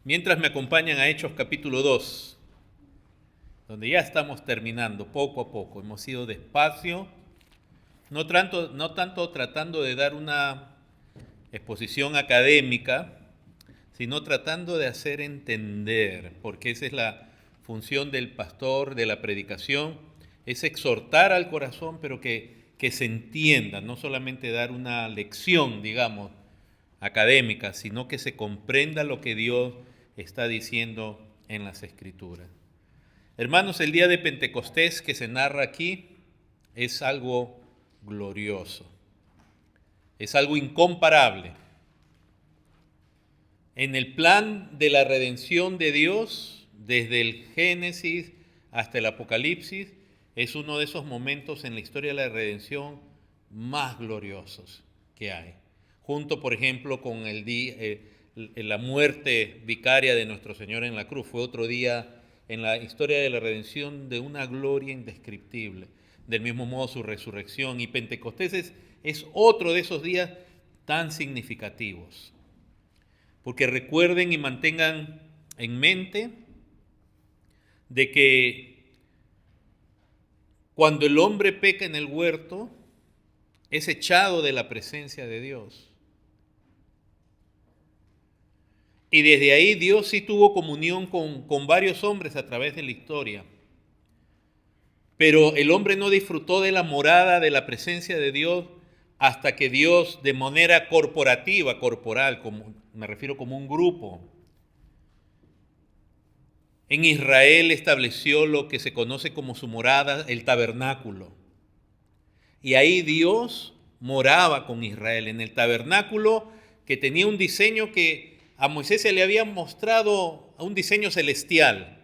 Mientras me acompañan a Hechos capítulo 2, donde ya estamos terminando poco a poco. Hemos ido despacio, no tanto tratando de dar una exposición académica, sino tratando de hacer entender, porque esa es la función del pastor, de la predicación, es exhortar al corazón, pero que se entienda, no solamente dar una lección, digamos, académica, sino que se comprenda lo que Dios está diciendo en las Escrituras. Hermanos, el día de Pentecostés que se narra aquí es algo glorioso, es algo incomparable. En el plan de la redención de Dios, desde el Génesis hasta el Apocalipsis, es uno de esos momentos en la historia de la redención más gloriosos que hay. Junto, por ejemplo, con la muerte vicaria de nuestro Señor en la cruz, fue otro día en la historia de la redención de una gloria indescriptible. Del mismo modo su resurrección, y Pentecostés es otro de esos días tan significativos. Porque recuerden y mantengan en mente de que cuando el hombre peca en el huerto, es echado de la presencia de Dios. Y desde ahí Dios sí tuvo comunión con varios hombres a través de la historia. Pero el hombre no disfrutó de la morada, de la presencia de Dios, hasta que Dios, de manera corporativa, corporal, me refiero como un grupo, en Israel estableció lo que se conoce como su morada, el tabernáculo. Y ahí Dios moraba con Israel, en el tabernáculo que tenía un diseño que a Moisés se le había mostrado, a un diseño celestial.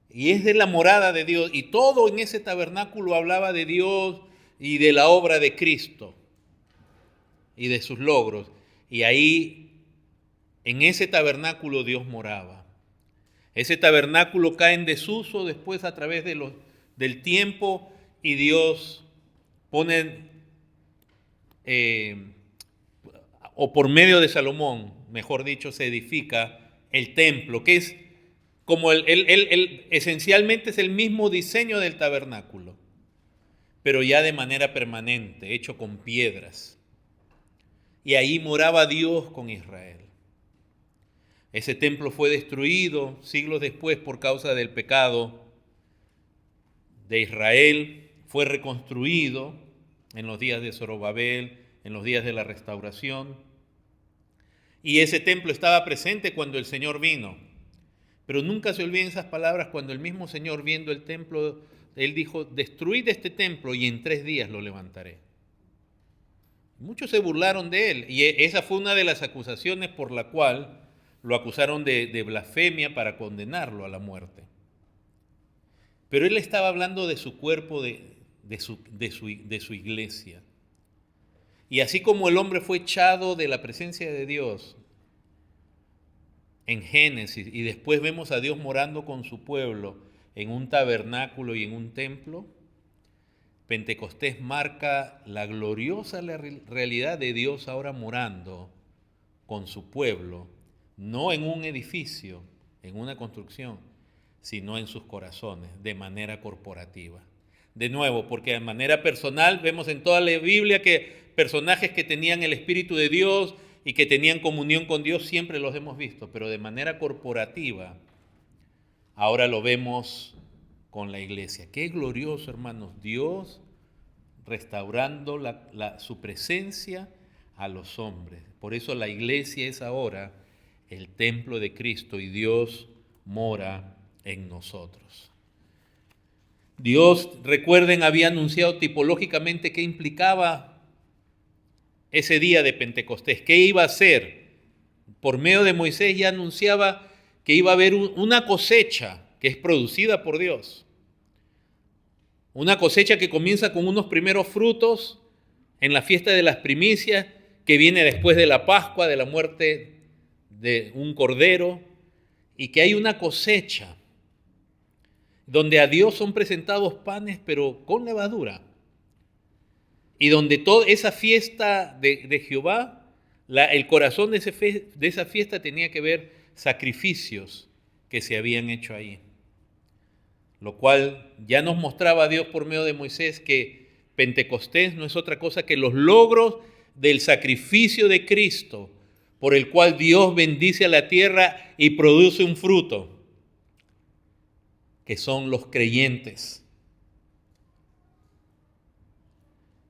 Y es de la morada de Dios. Y todo en ese tabernáculo hablaba de Dios y de la obra de Cristo y de sus logros. Y ahí, en ese tabernáculo, Dios moraba. Ese tabernáculo cae en desuso después a través del tiempo, y Dios pone, o por medio de Salomón, mejor dicho, se edifica el templo, que es como esencialmente es el mismo diseño del tabernáculo, pero ya de manera permanente, hecho con piedras. Y ahí moraba Dios con Israel. Ese templo fue destruido siglos después por causa del pecado de Israel. Fue reconstruido en los días de Zorobabel, en los días de la restauración. Y ese templo estaba presente cuando el Señor vino. Pero nunca se olviden esas palabras cuando el mismo Señor, viendo el templo, Él dijo: destruid este templo y en 3 días lo levantaré. Muchos se burlaron de Él, y esa fue una de las acusaciones por la cual lo acusaron de blasfemia para condenarlo a la muerte. Pero Él estaba hablando de su cuerpo, de su iglesia. Y así como el hombre fue echado de la presencia de Dios en Génesis, y después vemos a Dios morando con su pueblo en un tabernáculo y en un templo, Pentecostés marca la gloriosa realidad de Dios ahora morando con su pueblo, no en un edificio, en una construcción, sino en sus corazones, de manera corporativa. De nuevo, porque de manera personal vemos en toda la Biblia que personajes que tenían el Espíritu de Dios y que tenían comunión con Dios siempre los hemos visto, pero de manera corporativa ahora lo vemos con la iglesia. Qué glorioso, hermanos, Dios restaurando su presencia a los hombres. Por eso la iglesia es ahora el templo de Cristo y Dios mora en nosotros. Dios, recuerden, había anunciado tipológicamente qué implicaba ese día de Pentecostés, qué iba a ser. Por medio de Moisés ya anunciaba que iba a haber una cosecha que es producida por Dios. Una cosecha que comienza con unos primeros frutos en la fiesta de las primicias, que viene después de la Pascua, de la muerte de un cordero, y que hay una cosecha donde a Dios son presentados panes, pero con levadura, y donde toda esa fiesta de Jehová El corazón de esa fiesta tenía que ver sacrificios que se habían hecho ahí. Lo cual ya nos mostraba Dios por medio de Moisés que Pentecostés no es otra cosa que los logros del sacrificio de Cristo, por el cual Dios bendice a la tierra y produce un fruto, que son los creyentes,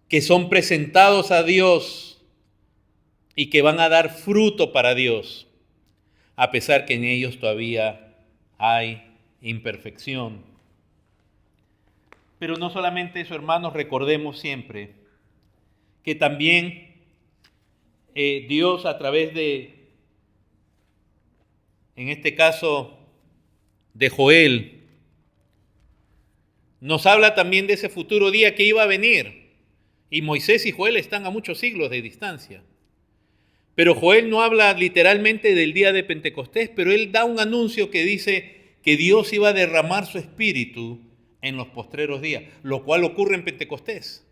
que son presentados a Dios y que van a dar fruto para Dios, a pesar que en ellos todavía hay imperfección. Pero no solamente eso, hermanos, recordemos siempre que también Dios a través de, en este caso, de Joel, nos habla también de ese futuro día que iba a venir. Y Moisés y Joel están a muchos siglos de distancia. Pero Joel no habla literalmente del día de Pentecostés, pero él da un anuncio que dice que Dios iba a derramar su espíritu en los postreros días, lo cual ocurre en Pentecostés.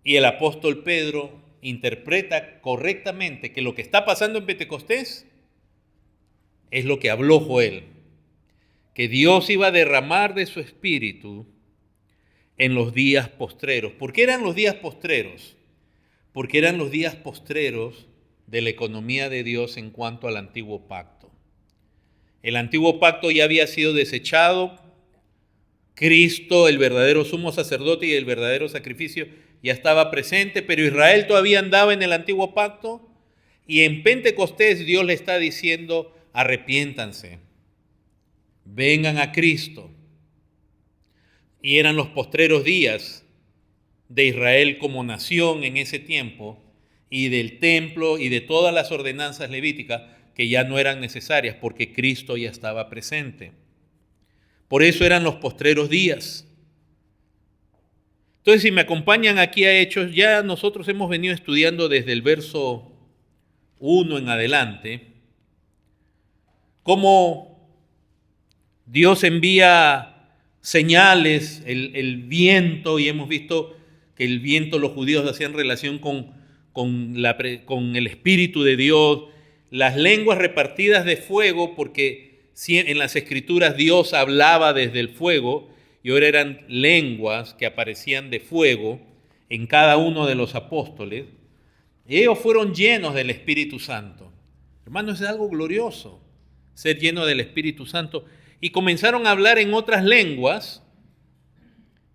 Y el apóstol Pedro interpreta correctamente que lo que está pasando en Pentecostés es lo que habló Joel, que Dios iba a derramar de su espíritu en los días postreros. ¿Por qué eran los días postreros? Porque eran los días postreros de la economía de Dios en cuanto al antiguo pacto. El antiguo pacto ya había sido desechado. Cristo, el verdadero sumo sacerdote y el verdadero sacrificio, ya estaba presente, pero Israel todavía andaba en el antiguo pacto. Y en Pentecostés Dios le está diciendo: arrepiéntanse, vengan a Cristo. Y eran los postreros días de Israel como nación en ese tiempo, y del templo y de todas las ordenanzas levíticas que ya no eran necesarias porque Cristo ya estaba presente. Por eso eran los postreros días. Entonces, si me acompañan aquí a Hechos, ya nosotros hemos venido estudiando desde el verso 1 en adelante cómo Dios envía señales, el viento, y hemos visto que el viento los judíos hacían relación con el Espíritu de Dios, las lenguas repartidas de fuego, porque en las Escrituras Dios hablaba desde el fuego, y ahora eran lenguas que aparecían de fuego en cada uno de los apóstoles. Y ellos fueron llenos del Espíritu Santo. Hermanos, es algo glorioso ser lleno del Espíritu Santo. Y comenzaron a hablar en otras lenguas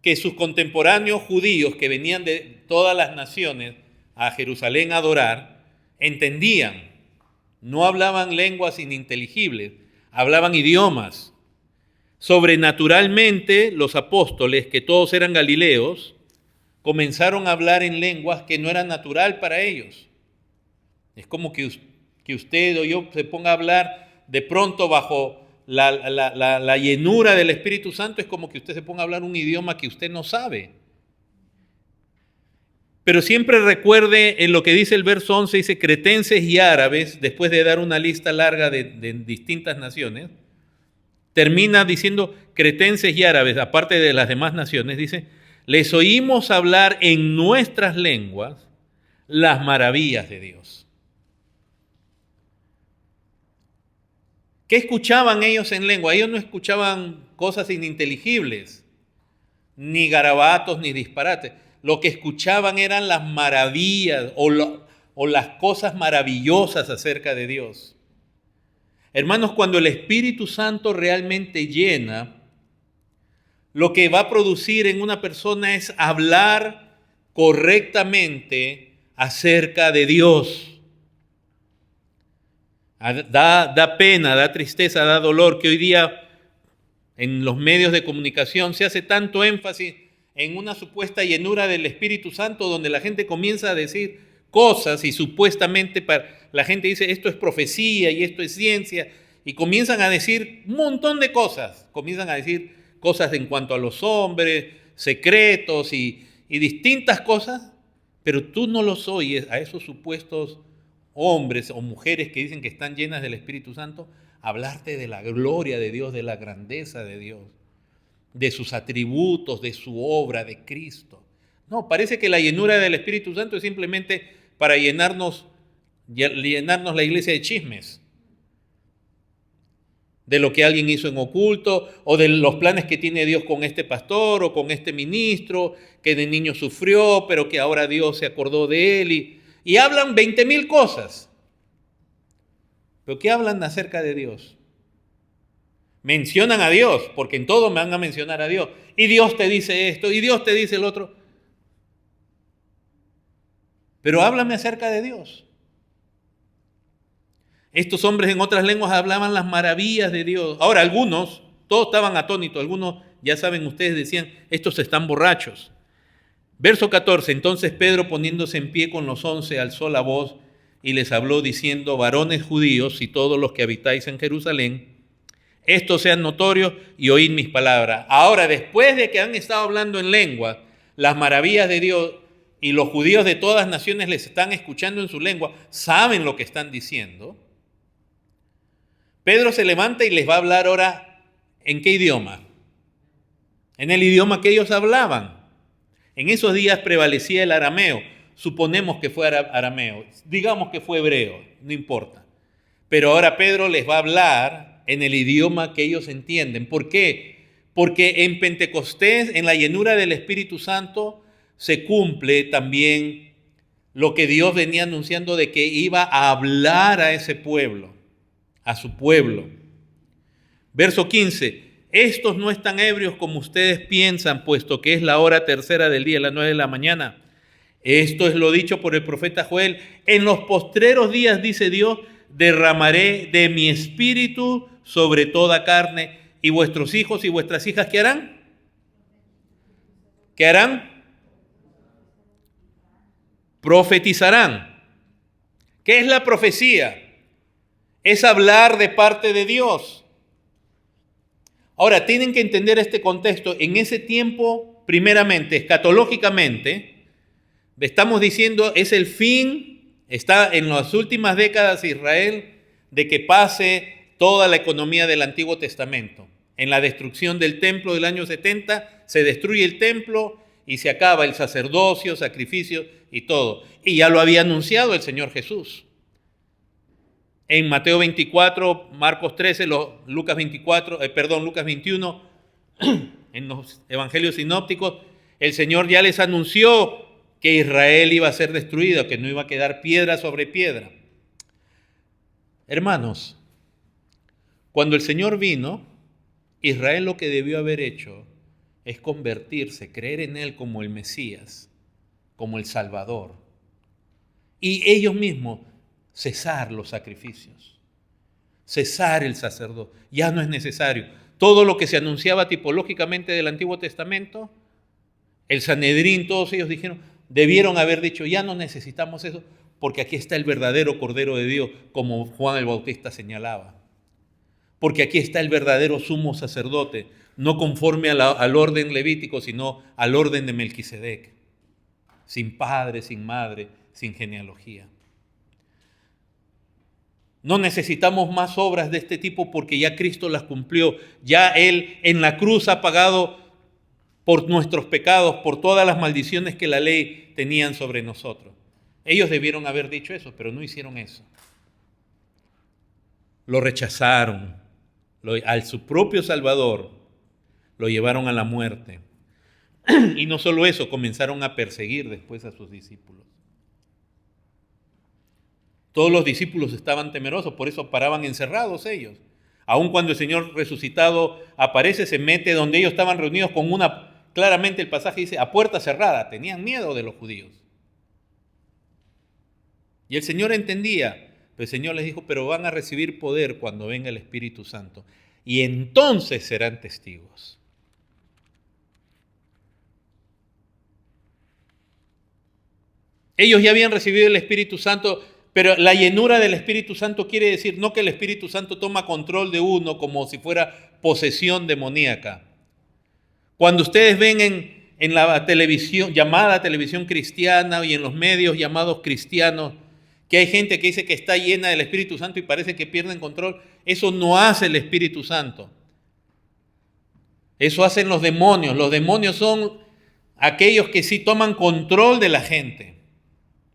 que sus contemporáneos judíos que venían de todas las naciones a Jerusalén a adorar, entendían. No hablaban lenguas ininteligibles, hablaban idiomas. Sobrenaturalmente, los apóstoles, que todos eran galileos, comenzaron a hablar en lenguas que no eran natural para ellos. Es como que usted o yo se ponga a hablar de pronto bajo la llenura del Espíritu Santo, es como que usted se ponga a hablar un idioma que usted no sabe. Pero siempre recuerde en lo que dice el verso 11, dice cretenses y árabes, después de dar una lista larga de distintas naciones, termina diciendo cretenses y árabes, aparte de las demás naciones, dice, les oímos hablar en nuestras lenguas las maravillas de Dios. ¿Qué escuchaban ellos en lengua? Ellos no escuchaban cosas ininteligibles, ni garabatos, ni disparates. Lo que escuchaban eran las maravillas o las cosas maravillosas acerca de Dios. Hermanos, cuando el Espíritu Santo realmente llena, lo que va a producir en una persona es hablar correctamente acerca de Dios. Da pena, da tristeza, da dolor que hoy día en los medios de comunicación se hace tanto énfasis en una supuesta llenura del Espíritu Santo, donde la gente comienza a decir cosas y supuestamente la gente dice esto es profecía y esto es ciencia, y comienzan a decir un montón de cosas, comienzan a decir cosas en cuanto a los hombres, secretos y distintas cosas, pero tú no los oyes a esos supuestos hombres o mujeres que dicen que están llenas del Espíritu Santo, hablarte de la gloria de Dios, de la grandeza de Dios, de sus atributos, de su obra, de Cristo. No, parece que la llenura del Espíritu Santo es simplemente para llenarnos llenarnos la iglesia de chismes, de lo que alguien hizo en oculto, o de los planes que tiene Dios con este pastor o con este ministro, que de niño sufrió, pero que ahora Dios se acordó de él, y hablan 20,000 cosas. ¿Pero qué hablan acerca de Dios? Mencionan a Dios, porque en todo me van a mencionar a Dios, y Dios te dice esto, y Dios te dice el otro. Pero háblame acerca de Dios. Estos hombres en otras lenguas hablaban las maravillas de Dios. Ahora algunos, todos estaban atónitos, algunos, ya saben ustedes, decían, estos están borrachos. Verso 14, entonces Pedro poniéndose en pie con los 11 alzó la voz y les habló diciendo, varones judíos y todos los que habitáis en Jerusalén, estos sean notorios y oíd mis palabras. Ahora, después de que han estado hablando en lengua, las maravillas de Dios, y los judíos de todas naciones les están escuchando en su lengua, saben lo que están diciendo, Pedro se levanta y les va a hablar ahora, ¿en qué idioma? En el idioma que ellos hablaban. En esos días prevalecía el arameo. Suponemos que fue arameo, digamos que fue hebreo, no importa. Pero ahora Pedro les va a hablar en el idioma que ellos entienden. ¿Por qué? Porque en Pentecostés, en la llenura del Espíritu Santo, se cumple también lo que Dios venía anunciando de que iba a hablar a ese pueblo, a su pueblo. Verso 15, estos no están ebrios como ustedes piensan, puesto que es la hora tercera del día, las 9 de la mañana. Esto es lo dicho por el profeta Joel. En los postreros días, dice Dios, derramaré de mi espíritu sobre toda carne, y vuestros hijos y vuestras hijas, ¿qué harán? ¿Qué harán? Profetizarán. ¿Qué es la profecía? Es hablar de parte de Dios. Ahora, tienen que entender este contexto. En ese tiempo, primeramente, escatológicamente, estamos diciendo, es el fin, está en las últimas décadas de Israel, de que pase toda la economía del Antiguo Testamento. En la destrucción del templo del año 70, se destruye el templo y se acaba el sacerdocio, sacrificio y todo. Y ya lo había anunciado el Señor Jesús. En Mateo 24, Marcos 13, Lucas 21, en los evangelios sinópticos, el Señor ya les anunció que Israel iba a ser destruido, que no iba a quedar piedra sobre piedra. Hermanos, cuando el Señor vino, Israel lo que debió haber hecho es convertirse, creer en Él como el Mesías, como el Salvador. Y ellos mismos cesar los sacrificios, cesar el sacerdocio. Ya no es necesario. Todo lo que se anunciaba tipológicamente del Antiguo Testamento, el Sanedrín, todos ellos debieron haber dicho, ya no necesitamos eso, porque aquí está el verdadero Cordero de Dios, como Juan el Bautista señalaba. Porque aquí está el verdadero sumo sacerdote, no conforme al orden levítico, sino al orden de Melquisedec, sin padre, sin madre, sin genealogía. No necesitamos más obras de este tipo porque ya Cristo las cumplió. Ya Él en la cruz ha pagado por nuestros pecados, por todas las maldiciones que la ley tenían sobre nosotros. Ellos debieron haber dicho eso, pero no hicieron eso. Lo rechazaron. A su propio Salvador lo llevaron a la muerte. Y no solo eso, comenzaron a perseguir después a sus discípulos. Todos los discípulos estaban temerosos, por eso paraban encerrados ellos. Aun cuando el Señor resucitado aparece, se mete donde ellos estaban reunidos con claramente el pasaje dice, a puerta cerrada. Tenían miedo de los judíos. Y el Señor entendía, pero el Señor les dijo, pero van a recibir poder cuando venga el Espíritu Santo. Y entonces serán testigos. Ellos ya habían recibido el Espíritu Santo, pero la llenura del Espíritu Santo quiere decir no que el Espíritu Santo toma control de uno como si fuera posesión demoníaca. Cuando ustedes ven en la televisión, llamada televisión cristiana y en los medios llamados cristianos, que hay gente que dice que está llena del Espíritu Santo y parece que pierden control, eso no hace el Espíritu Santo. Eso hacen los demonios. Los demonios son aquellos que sí toman control de la gente.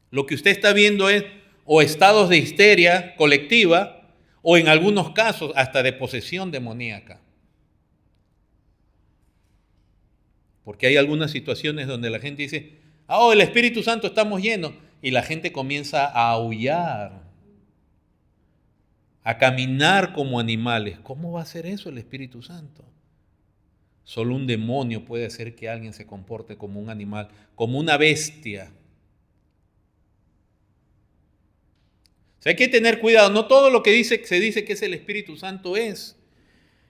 Lo que usted está viendo es o estados de histeria colectiva, o en algunos casos hasta de posesión demoníaca. Porque hay algunas situaciones donde la gente dice, oh, el Espíritu Santo estamos llenos, y la gente comienza a aullar, a caminar como animales. ¿Cómo va a hacer eso el Espíritu Santo? Solo un demonio puede hacer que alguien se comporte como un animal, como una bestia. O sea, hay que tener cuidado, no todo lo que se dice que es el Espíritu Santo es.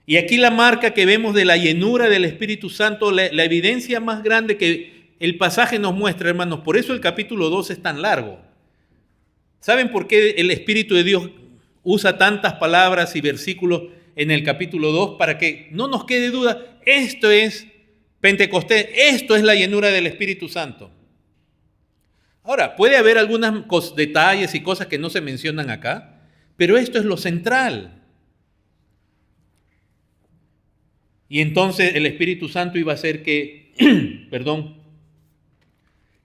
Y aquí la marca que vemos de la llenura del Espíritu Santo, la evidencia más grande que el pasaje nos muestra, hermanos, por eso el capítulo 2 es tan largo. ¿Saben por qué el Espíritu de Dios usa tantas palabras y versículos en el capítulo 2? Para que no nos quede duda, esto es Pentecostés, esto es la llenura del Espíritu Santo. Ahora, puede haber algunos detalles y cosas que no se mencionan acá, pero esto es lo central. Y entonces el Espíritu Santo iba a hacer que,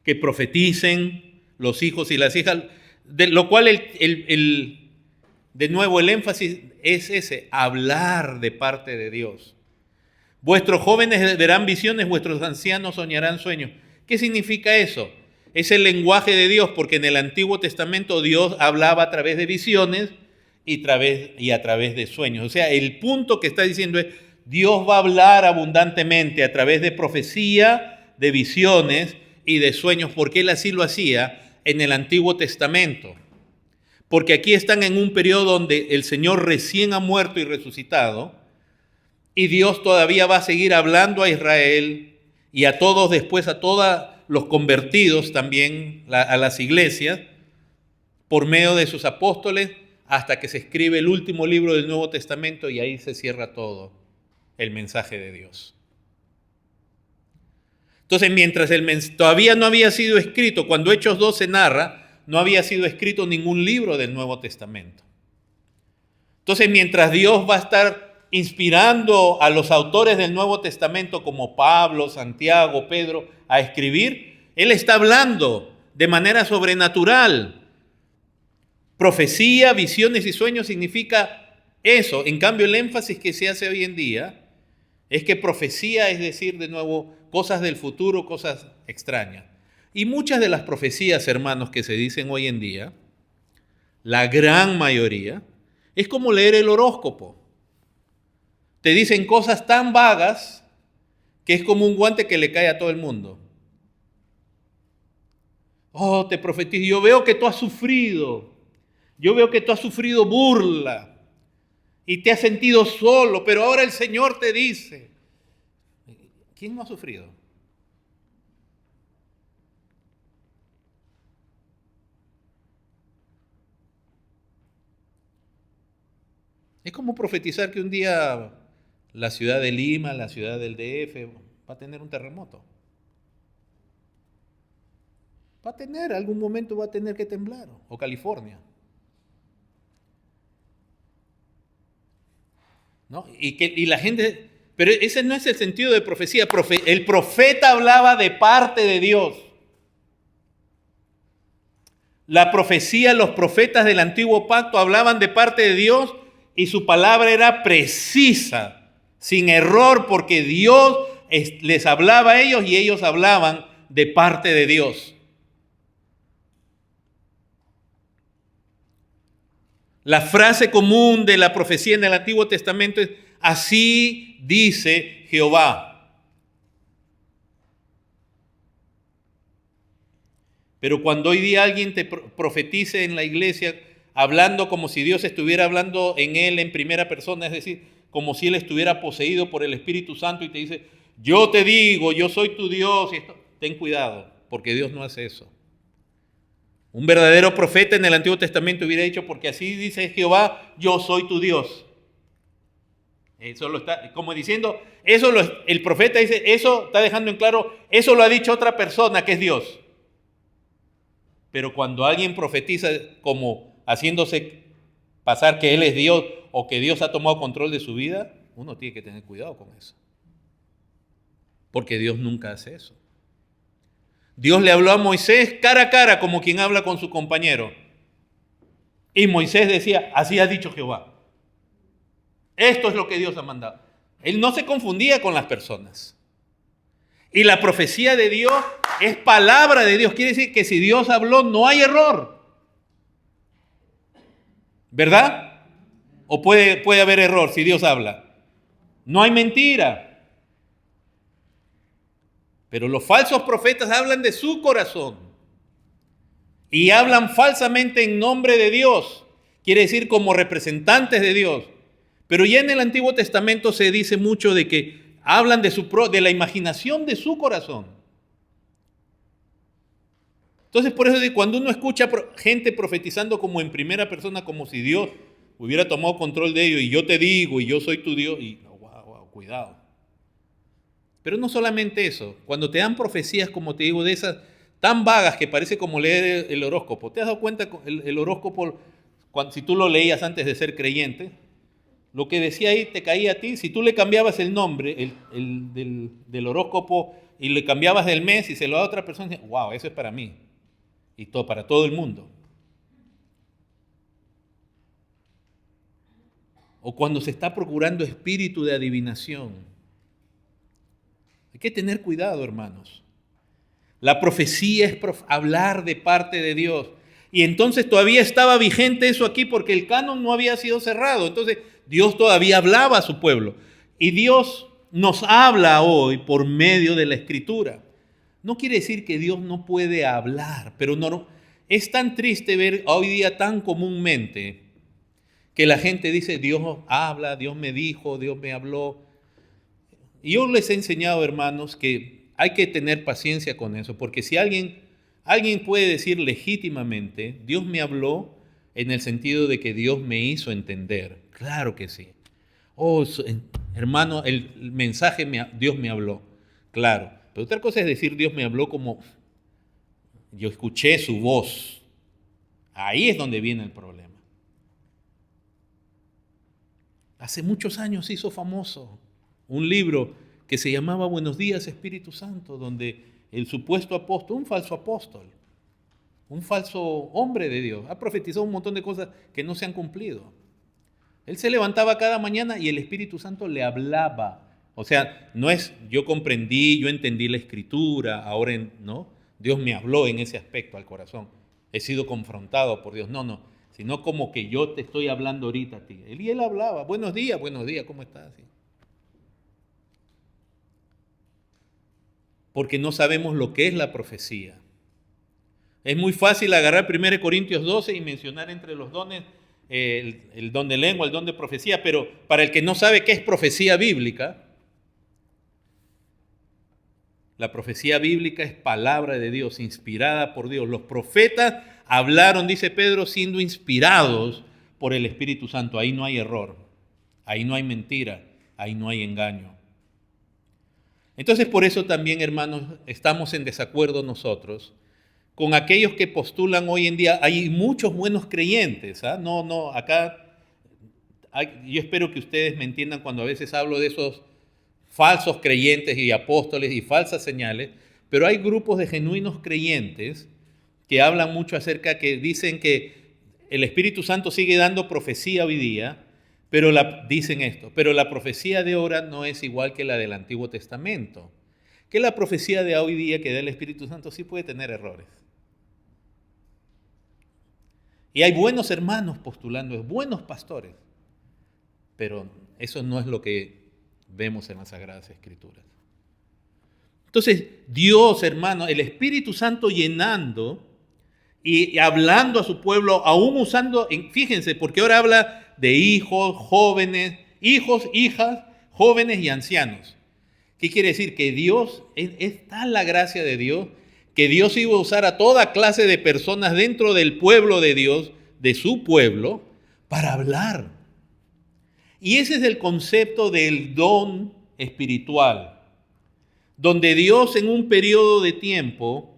que profeticen los hijos y las hijas, de lo cual de nuevo el énfasis es ese, hablar de parte de Dios. Vuestros jóvenes verán visiones, vuestros ancianos soñarán sueños. ¿Qué significa eso? Es el lenguaje de Dios, porque en el Antiguo Testamento Dios hablaba a través de visiones y a través de sueños. O sea, el punto que está diciendo es, Dios va a hablar abundantemente a través de profecía, de visiones y de sueños, porque Él así lo hacía en el Antiguo Testamento. Porque aquí están en un periodo donde el Señor recién ha muerto y resucitado, y Dios todavía va a seguir hablando a Israel y a todos después, a todos los convertidos también, a las iglesias, por medio de sus apóstoles, hasta que se escribe el último libro del Nuevo Testamento y ahí se cierra todo el mensaje de Dios. Entonces, mientras todavía no había sido escrito, cuando Hechos 2 se narra, no había sido escrito ningún libro del Nuevo Testamento. Entonces, mientras Dios va a estar inspirando a los autores del Nuevo Testamento como Pablo, Santiago, Pedro, a escribir, Él está hablando de manera sobrenatural. Profecía, visiones y sueños significa eso. En cambio, el énfasis que se hace hoy en día es que profecía es decir, de nuevo, cosas del futuro, cosas extrañas. Y muchas de las profecías, hermanos, que se dicen hoy en día, la gran mayoría, es como leer el horóscopo. Te dicen cosas tan vagas que es como un guante que le cae a todo el mundo. Oh, te profetizo, yo veo que tú has sufrido. Yo veo que tú has sufrido burla y te has sentido solo, pero ahora el Señor te dice. ¿Quién no ha sufrido? Es como profetizar que un día la ciudad de Lima, la ciudad del DF, va a tener un terremoto. Algún momento va a tener que temblar, o California. ¿No? Y la gente, pero ese no es el sentido de profecía. El profeta hablaba de parte de Dios. La profecía, los profetas del antiguo pacto hablaban de parte de Dios y su palabra era precisa, sin error, porque Dios les hablaba a ellos y ellos hablaban de parte de Dios. La frase común de la profecía en el Antiguo Testamento es, así dice Jehová. Pero cuando hoy día alguien te profetice en la iglesia, hablando como si Dios estuviera hablando en él en primera persona, es decir, como si él estuviera poseído por el Espíritu Santo y te dice, yo te digo, yo soy tu Dios, ten cuidado, porque Dios no hace eso. Un verdadero profeta en el Antiguo Testamento hubiera dicho, porque así dice Jehová, yo soy tu Dios. Eso lo está, como diciendo, el profeta dice, eso está dejando en claro, eso lo ha dicho otra persona que es Dios. Pero cuando alguien profetiza como haciéndose pasar que Él es Dios o que Dios ha tomado control de su vida, uno tiene que tener cuidado con eso. Porque Dios nunca hace eso. Dios le habló a Moisés cara a cara como quien habla con su compañero. Y Moisés decía, así ha dicho Jehová. Esto es lo que Dios ha mandado. Él no se confundía con las personas. Y la profecía de Dios es palabra de Dios. Quiere decir que si Dios habló, no hay error. ¿Verdad? ¿O puede haber error si Dios habla? No hay mentira. Pero los falsos profetas hablan de su corazón. Y hablan falsamente en nombre de Dios. Quiere decir como representantes de Dios. Pero ya en el Antiguo Testamento se dice mucho de que hablan de la imaginación de su corazón. Entonces, por eso cuando uno escucha gente profetizando como en primera persona, como si Dios hubiera tomado control de ello, y yo te digo, y yo soy tu Dios, y wow, cuidado. Pero no solamente eso, cuando te dan profecías, como te digo, de esas tan vagas que parece como leer el horóscopo. ¿Te has dado cuenta el horóscopo, si tú lo leías antes de ser creyente? Lo que decía ahí te caía a ti. Si tú le cambiabas el nombre del horóscopo y le cambiabas el mes y se lo da a otra persona, decía, wow, eso es para mí. Y para todo el mundo. O cuando se está procurando espíritu de adivinación. Hay que tener cuidado, hermanos. La profecía es hablar de parte de Dios. Y entonces todavía estaba vigente eso aquí porque el canon no había sido cerrado. Entonces Dios todavía hablaba a su pueblo. Y Dios nos habla hoy por medio de la Escritura. No quiere decir que Dios no puede hablar, pero no, es tan triste ver hoy día tan comúnmente que la gente dice, Dios habla, Dios me dijo, Dios me habló. Y yo les he enseñado, hermanos, que hay que tener paciencia con eso, porque si alguien puede decir legítimamente, Dios me habló en el sentido de que Dios me hizo entender. Claro que sí. Oh, hermano, el mensaje, Dios me habló. Claro. Pero otra cosa es decir, Dios me habló como yo escuché su voz. Ahí es donde viene el problema. Hace muchos años se hizo famoso un libro que se llamaba Buenos días, Espíritu Santo, donde el supuesto apóstol, un falso apóstol, un falso hombre de Dios, ha profetizado un montón de cosas que no se han cumplido. Él se levantaba cada mañana y el Espíritu Santo le hablaba. O sea, no es yo comprendí, yo entendí la Escritura, ahora no. Dios me habló en ese aspecto al corazón. He sido confrontado por Dios. No, sino como que yo te estoy hablando ahorita a ti. Y él hablaba, buenos días, ¿cómo estás? Porque no sabemos lo que es la profecía. Es muy fácil agarrar 1 Corintios 12 y mencionar entre los dones el don de lengua, el don de profecía, pero para el que no sabe qué es profecía bíblica, la profecía bíblica es palabra de Dios, inspirada por Dios. Los profetas hablaron, dice Pedro, siendo inspirados por el Espíritu Santo. Ahí no hay error, ahí no hay mentira, ahí no hay engaño. Entonces, por eso también, hermanos, estamos en desacuerdo nosotros con aquellos que postulan hoy en día. Hay muchos buenos creyentes, ¿ah? Acá yo espero que ustedes me entiendan cuando a veces hablo de esos falsos creyentes y apóstoles y falsas señales, pero hay grupos de genuinos creyentes que hablan mucho acerca, que dicen que el Espíritu Santo sigue dando profecía hoy día, pero dicen esto, pero la profecía de ahora no es igual que la del Antiguo Testamento, que la profecía de hoy día que da el Espíritu Santo sí puede tener errores. Y hay buenos hermanos postulando, buenos pastores, pero eso no es lo que vemos en las Sagradas Escrituras. Entonces, Dios, hermano, el Espíritu Santo llenando y hablando a su pueblo, aún usando, fíjense, porque ahora habla de hijos, jóvenes, hijos, hijas, jóvenes y ancianos. ¿Qué quiere decir? Que Dios, es tal la gracia de Dios, que Dios iba a usar a toda clase de personas dentro del pueblo de Dios, de su pueblo, para hablar. Y ese es el concepto del don espiritual, donde Dios en un periodo de tiempo,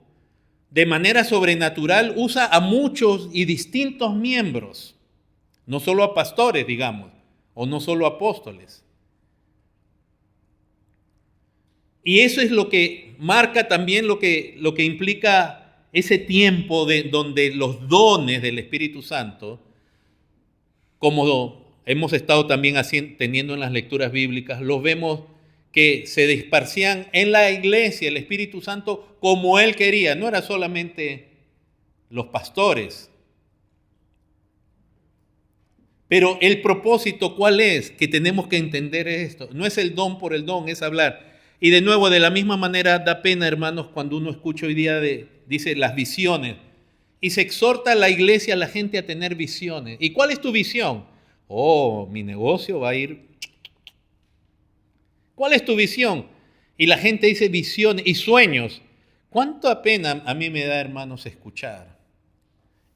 de manera sobrenatural, usa a muchos y distintos miembros, no solo a pastores, digamos, o no solo a apóstoles. Y eso es lo que marca también lo que implica ese tiempo donde los dones del Espíritu Santo como hemos estado también teniendo en las lecturas bíblicas, los vemos que se disparcían en la iglesia el Espíritu Santo como Él quería. No era solamente los pastores. Pero el propósito, ¿cuál es? Que tenemos que entender esto. No es el don por el don, es hablar. Y de nuevo, de la misma manera, da pena, hermanos, cuando uno escucha hoy día, dice las visiones. Y se exhorta a la iglesia, a la gente a tener visiones. ¿Y cuál es tu visión? Oh, mi negocio va a ir. ¿Cuál es tu visión? Y la gente dice visiones y sueños. ¿Cuánta pena a mí me da, hermanos, escuchar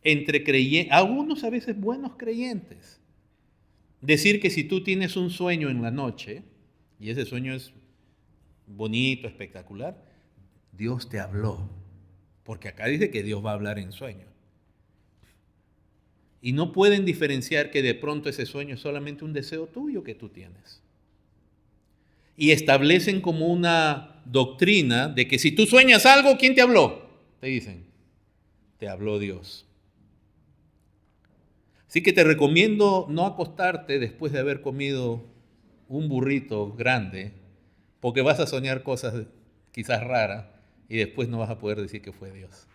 entre creyentes, algunos a veces buenos creyentes, decir que si tú tienes un sueño en la noche, y ese sueño es bonito, espectacular, Dios te habló. Porque acá dice que Dios va a hablar en sueño. Y no pueden diferenciar que de pronto ese sueño es solamente un deseo tuyo que tú tienes. Y establecen como una doctrina de que si tú sueñas algo, ¿quién te habló? Te dicen, te habló Dios. Así que te recomiendo no acostarte después de haber comido un burrito grande, porque vas a soñar cosas quizás raras y después no vas a poder decir que fue Dios.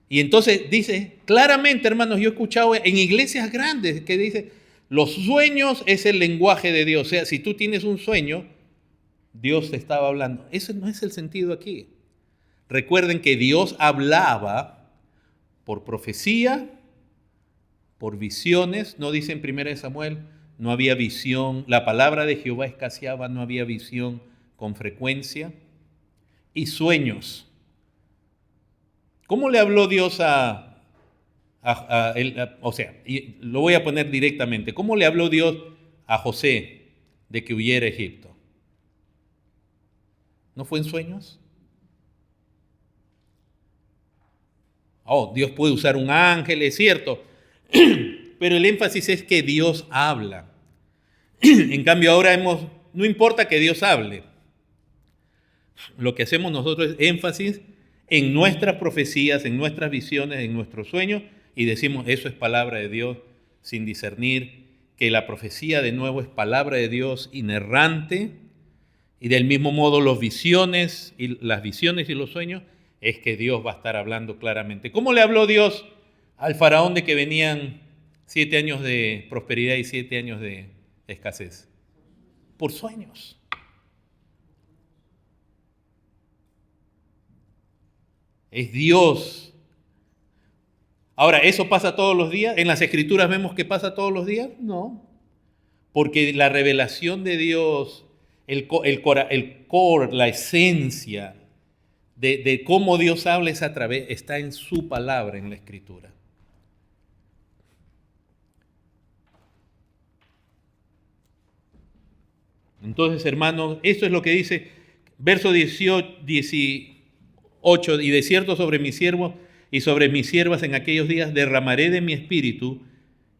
Y entonces dice, claramente, hermanos, yo he escuchado en iglesias grandes que dice, los sueños es el lenguaje de Dios. O sea, si tú tienes un sueño, Dios te estaba hablando. Ese no es el sentido aquí. Recuerden que Dios hablaba por profecía, por visiones. No dice en 1 Samuel, no había visión. La palabra de Jehová escaseaba, no había visión con frecuencia. Y sueños. ¿Cómo le habló Dios o sea, y lo voy a poner directamente, ¿cómo le habló Dios a José de que huyera a Egipto? ¿No fue en sueños? Oh, Dios puede usar un ángel, es cierto, pero el énfasis es que Dios habla. En cambio ahora no importa que Dios hable, lo que hacemos nosotros es énfasis en nuestras profecías, en nuestras visiones, en nuestros sueños, y decimos, eso es palabra de Dios, sin discernir que la profecía de nuevo es palabra de Dios inerrante, y del mismo modo las visiones y los sueños es que Dios va a estar hablando claramente. ¿Cómo le habló Dios al faraón de que venían 7 años de prosperidad y 7 años de escasez? Por sueños. Es Dios. Ahora, ¿eso pasa todos los días? ¿En las Escrituras vemos que pasa todos los días? No. Porque la revelación de Dios, el core, la esencia de cómo Dios habla está en su palabra, en la Escritura. Entonces, hermanos, esto es lo que dice verso 18, y de cierto sobre mis siervos y sobre mis siervas en aquellos días derramaré de mi espíritu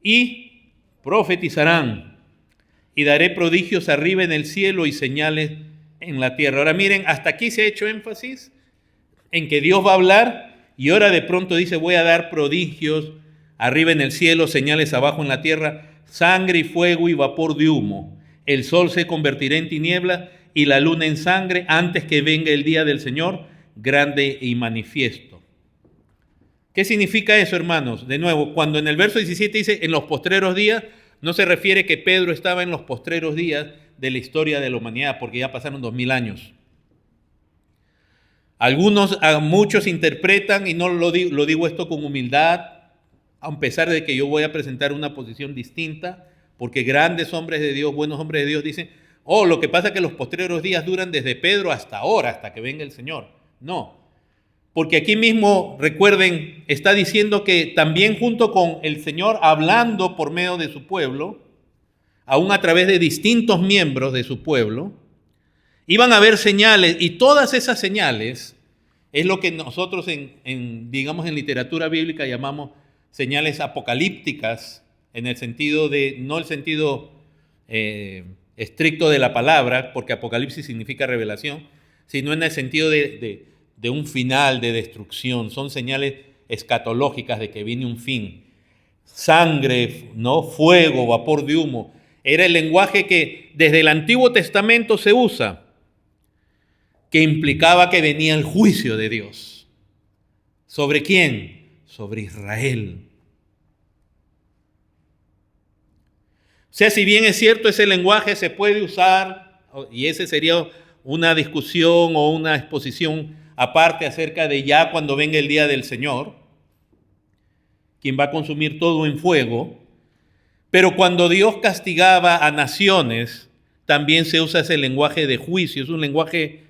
y profetizarán y daré prodigios arriba en el cielo y señales en la tierra. Ahora miren, hasta aquí se ha hecho énfasis en que Dios va a hablar y ahora de pronto dice voy a dar prodigios arriba en el cielo, señales abajo en la tierra, sangre y fuego y vapor de humo. El sol se convertirá en tinieblas y la luna en sangre antes que venga el día del Señor grande y manifiesto. ¿Qué significa eso, hermanos? De nuevo, cuando en el verso 17 dice en los postreros días, no se refiere que Pedro estaba en los postreros días de la historia de la humanidad, porque ya pasaron 2000 años. Muchos interpretan, y no lo digo esto con humildad, a pesar de que yo voy a presentar una posición distinta, porque grandes hombres de Dios, buenos hombres de Dios dicen, lo que pasa es que los postreros días duran desde Pedro hasta ahora, hasta que venga el Señor. No, porque aquí mismo, recuerden, está diciendo que también junto con el Señor hablando por medio de su pueblo, aún a través de distintos miembros de su pueblo, iban a haber señales, y todas esas señales es lo que nosotros digamos en literatura bíblica llamamos señales apocalípticas, en el sentido no el sentido estricto de la palabra, porque apocalipsis significa revelación, sino en el sentido de un final de destrucción. Son señales escatológicas de que viene un fin. sangre, ¿no? Fuego, vapor de humo. Era el lenguaje que desde el Antiguo Testamento se usa, que implicaba que venía el juicio de Dios. ¿Sobre quién? Sobre Israel. O sea, si bien es cierto, ese lenguaje se puede usar, y ese sería una discusión o una exposición aparte acerca de ya cuando venga el día del Señor, quien va a consumir todo en fuego, pero cuando Dios castigaba a naciones, también se usa ese lenguaje de juicio, es un lenguaje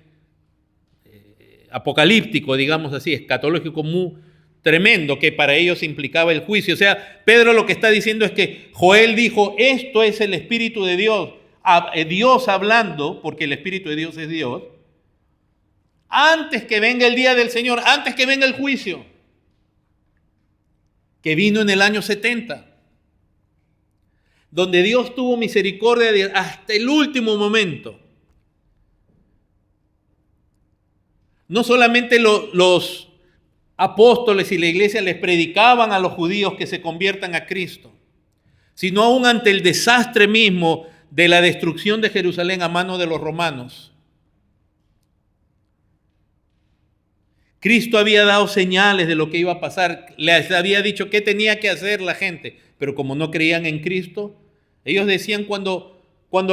apocalíptico, digamos así, escatológico muy tremendo, que para ellos implicaba el juicio. O sea, Pedro lo que está diciendo es que Joel dijo, esto es el Espíritu de Dios, Dios hablando, porque el Espíritu de Dios es Dios, antes que venga el día del Señor, antes que venga el juicio, que vino en el año 70, donde Dios tuvo misericordia hasta el último momento. No solamente los apóstoles y la iglesia les predicaban a los judíos que se conviertan a Cristo, sino aún ante el desastre mismo de la destrucción de Jerusalén a mano de los romanos. Cristo había dado señales de lo que iba a pasar, les había dicho qué tenía que hacer la gente, pero como no creían en Cristo, ellos decían cuando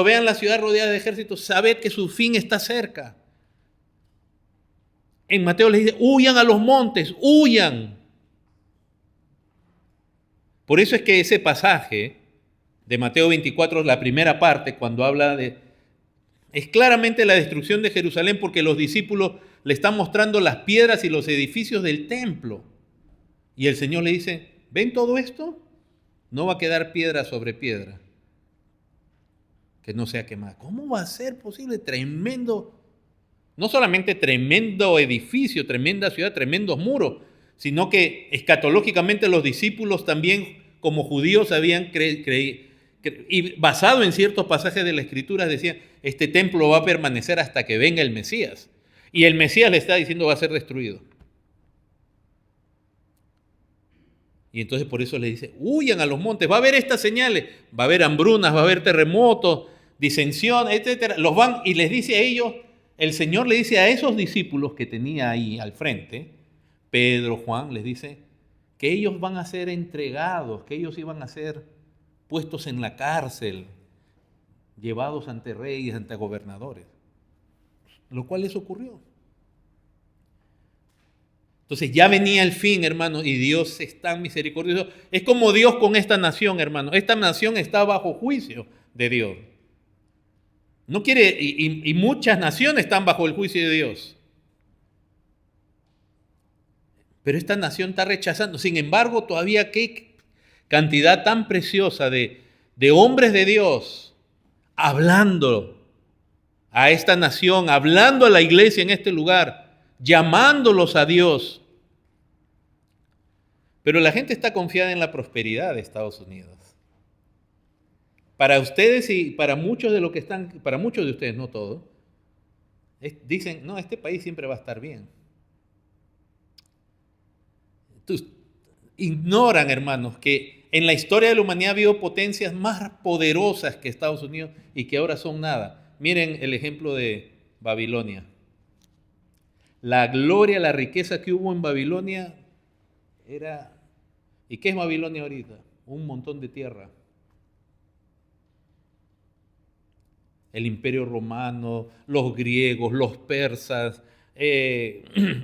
vean la ciudad rodeada de ejércitos, sabed que su fin está cerca. En Mateo les dice, huyan a los montes, huyan. Por eso es que ese pasaje de Mateo 24, la primera parte, cuando habla es claramente la destrucción de Jerusalén, porque los discípulos le están mostrando las piedras y los edificios del templo. Y el Señor le dice, ¿ven todo esto? No va a quedar piedra sobre piedra que no sea quemada. ¿Cómo va a ser posible? Tremendo, no solamente tremendo edificio, tremenda ciudad, tremendos muros, sino que escatológicamente los discípulos también, como judíos, habían y basado en ciertos pasajes de la Escritura, decían, este templo va a permanecer hasta que venga el Mesías. Y el Mesías le está diciendo va a ser destruido. Y entonces por eso le dice, huyan a los montes, va a haber estas señales, va a haber hambrunas, va a haber terremotos, disensión, etcétera. Los van y les dice a ellos, el Señor le dice a esos discípulos que tenía ahí al frente, Pedro, Juan, les dice que ellos van a ser entregados, que ellos iban a ser puestos en la cárcel, llevados ante reyes, ante gobernadores, lo cual les ocurrió. Entonces ya venía el fin, hermano, y Dios es tan misericordioso. Es como Dios con esta nación, hermano. Esta nación está bajo juicio de Dios. No quiere, y muchas naciones están bajo el juicio de Dios. Pero esta nación está rechazando. Sin embargo, todavía qué cantidad tan preciosa de hombres de Dios hablando a esta nación, hablando a la iglesia en este lugar, llamándolos a Dios. Pero la gente está confiada en la prosperidad de Estados Unidos. Para ustedes y para muchos de los que están, para muchos de ustedes, no todos, dicen, no, este país siempre va a estar bien. Entonces, ignoran, hermanos, que en la historia de la humanidad ha habido potencias más poderosas que Estados Unidos y que ahora son nada. Miren el ejemplo de Babilonia. La gloria, la riqueza que hubo en Babilonia era... ¿Y qué es Babilonia ahorita? Un montón de tierra. El Imperio Romano, los griegos, los persas,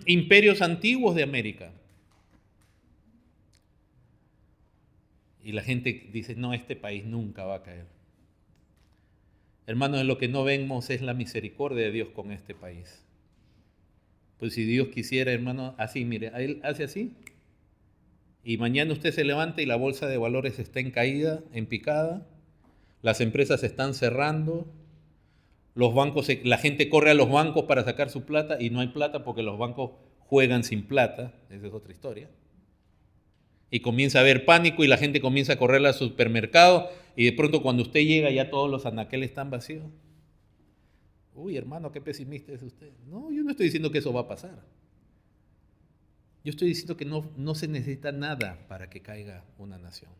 imperios antiguos de América. Y la gente dice, no, este país nunca va a caer. Hermanos, lo que no vemos es la misericordia de Dios con este país. Pues si Dios quisiera, hermano, así, mire, él hace así, y mañana usted se levanta y la bolsa de valores está en caída, en picada, las empresas se están cerrando, los bancos, la gente corre a los bancos para sacar su plata y no hay plata porque los bancos juegan sin plata, esa es otra historia. Y comienza a haber pánico y la gente comienza a correr al supermercado y de pronto cuando usted llega ya todos los anaqueles están vacíos. Uy, hermano, qué pesimista es usted. No, yo no estoy diciendo que eso va a pasar. Yo estoy diciendo que no se necesita nada para que caiga una nación.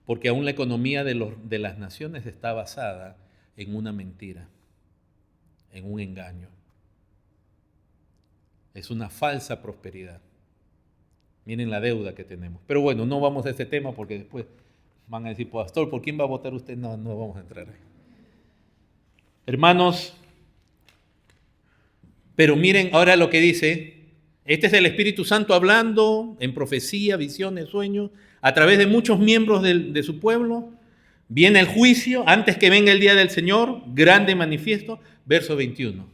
porque aún la economía de las naciones está basada en una mentira, en un engaño. Es una falsa prosperidad. Miren la deuda que tenemos. Pero bueno, no vamos a ese tema porque después van a decir, pastor, ¿por quién va a votar usted? No, no vamos a entrar ahí. Hermanos, pero miren ahora lo que dice. Este es el Espíritu Santo hablando en profecía, visiones, sueños, a través de muchos miembros de su pueblo. Viene el juicio, antes que venga el día del Señor, grande y manifiesto, verso 21.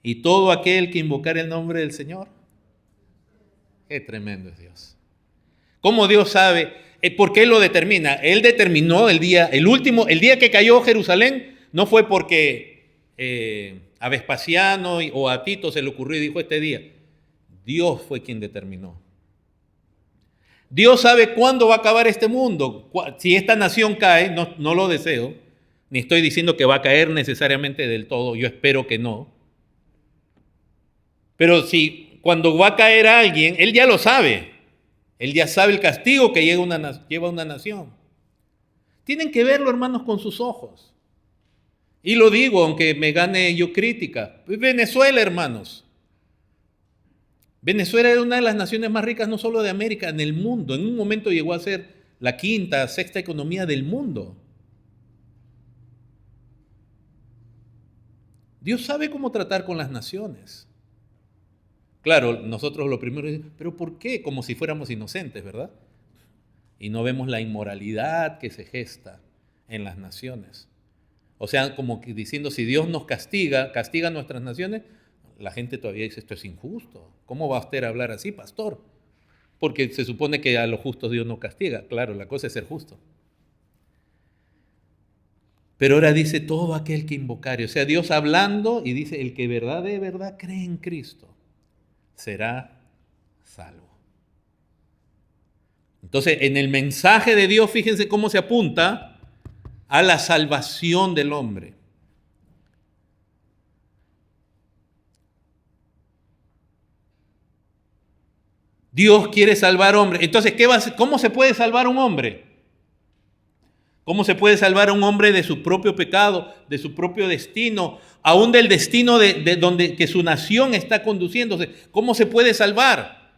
Y todo aquel que invocar el nombre del Señor, qué tremendo es Dios. ¿Cómo Dios sabe? ¿Por qué lo determina? Él determinó el día que cayó Jerusalén, no fue porque a Vespasiano o a Tito se le ocurrió y dijo este día. Dios fue quien determinó. Dios sabe cuándo va a acabar este mundo. Si esta nación cae, no lo deseo, ni estoy diciendo que va a caer necesariamente del todo, yo espero que no. Pero si cuando va a caer alguien, Él ya lo sabe. Él ya sabe el castigo que lleva una nación. Tienen que verlo, hermanos, con sus ojos. Y lo digo, aunque me gane yo crítica. Venezuela, hermanos. Venezuela era una de las naciones más ricas, no solo de América, en el mundo. En un momento llegó a ser la quinta, sexta economía del mundo. Dios sabe cómo tratar con las naciones. Claro, nosotros lo primero es, ¿pero por qué? Como si fuéramos inocentes, ¿verdad? Y no vemos la inmoralidad que se gesta en las naciones. O sea, como que diciendo, si Dios nos castiga a nuestras naciones, la gente todavía dice, esto es injusto. ¿Cómo va usted a hablar así, pastor? Porque se supone que a los justos Dios no castiga. Claro, la cosa es ser justo. Pero ahora dice todo aquel que invocare. O sea, Dios hablando y dice, el que de verdad cree en Cristo será salvo. Entonces, en el mensaje de Dios, fíjense cómo se apunta a la salvación del hombre. Dios quiere salvar hombre. Entonces, ¿cómo se puede salvar un hombre? ¿Cómo se puede salvar a un hombre de su propio pecado, de su propio destino, aún del destino de donde que su nación está conduciéndose? ¿Cómo se puede salvar?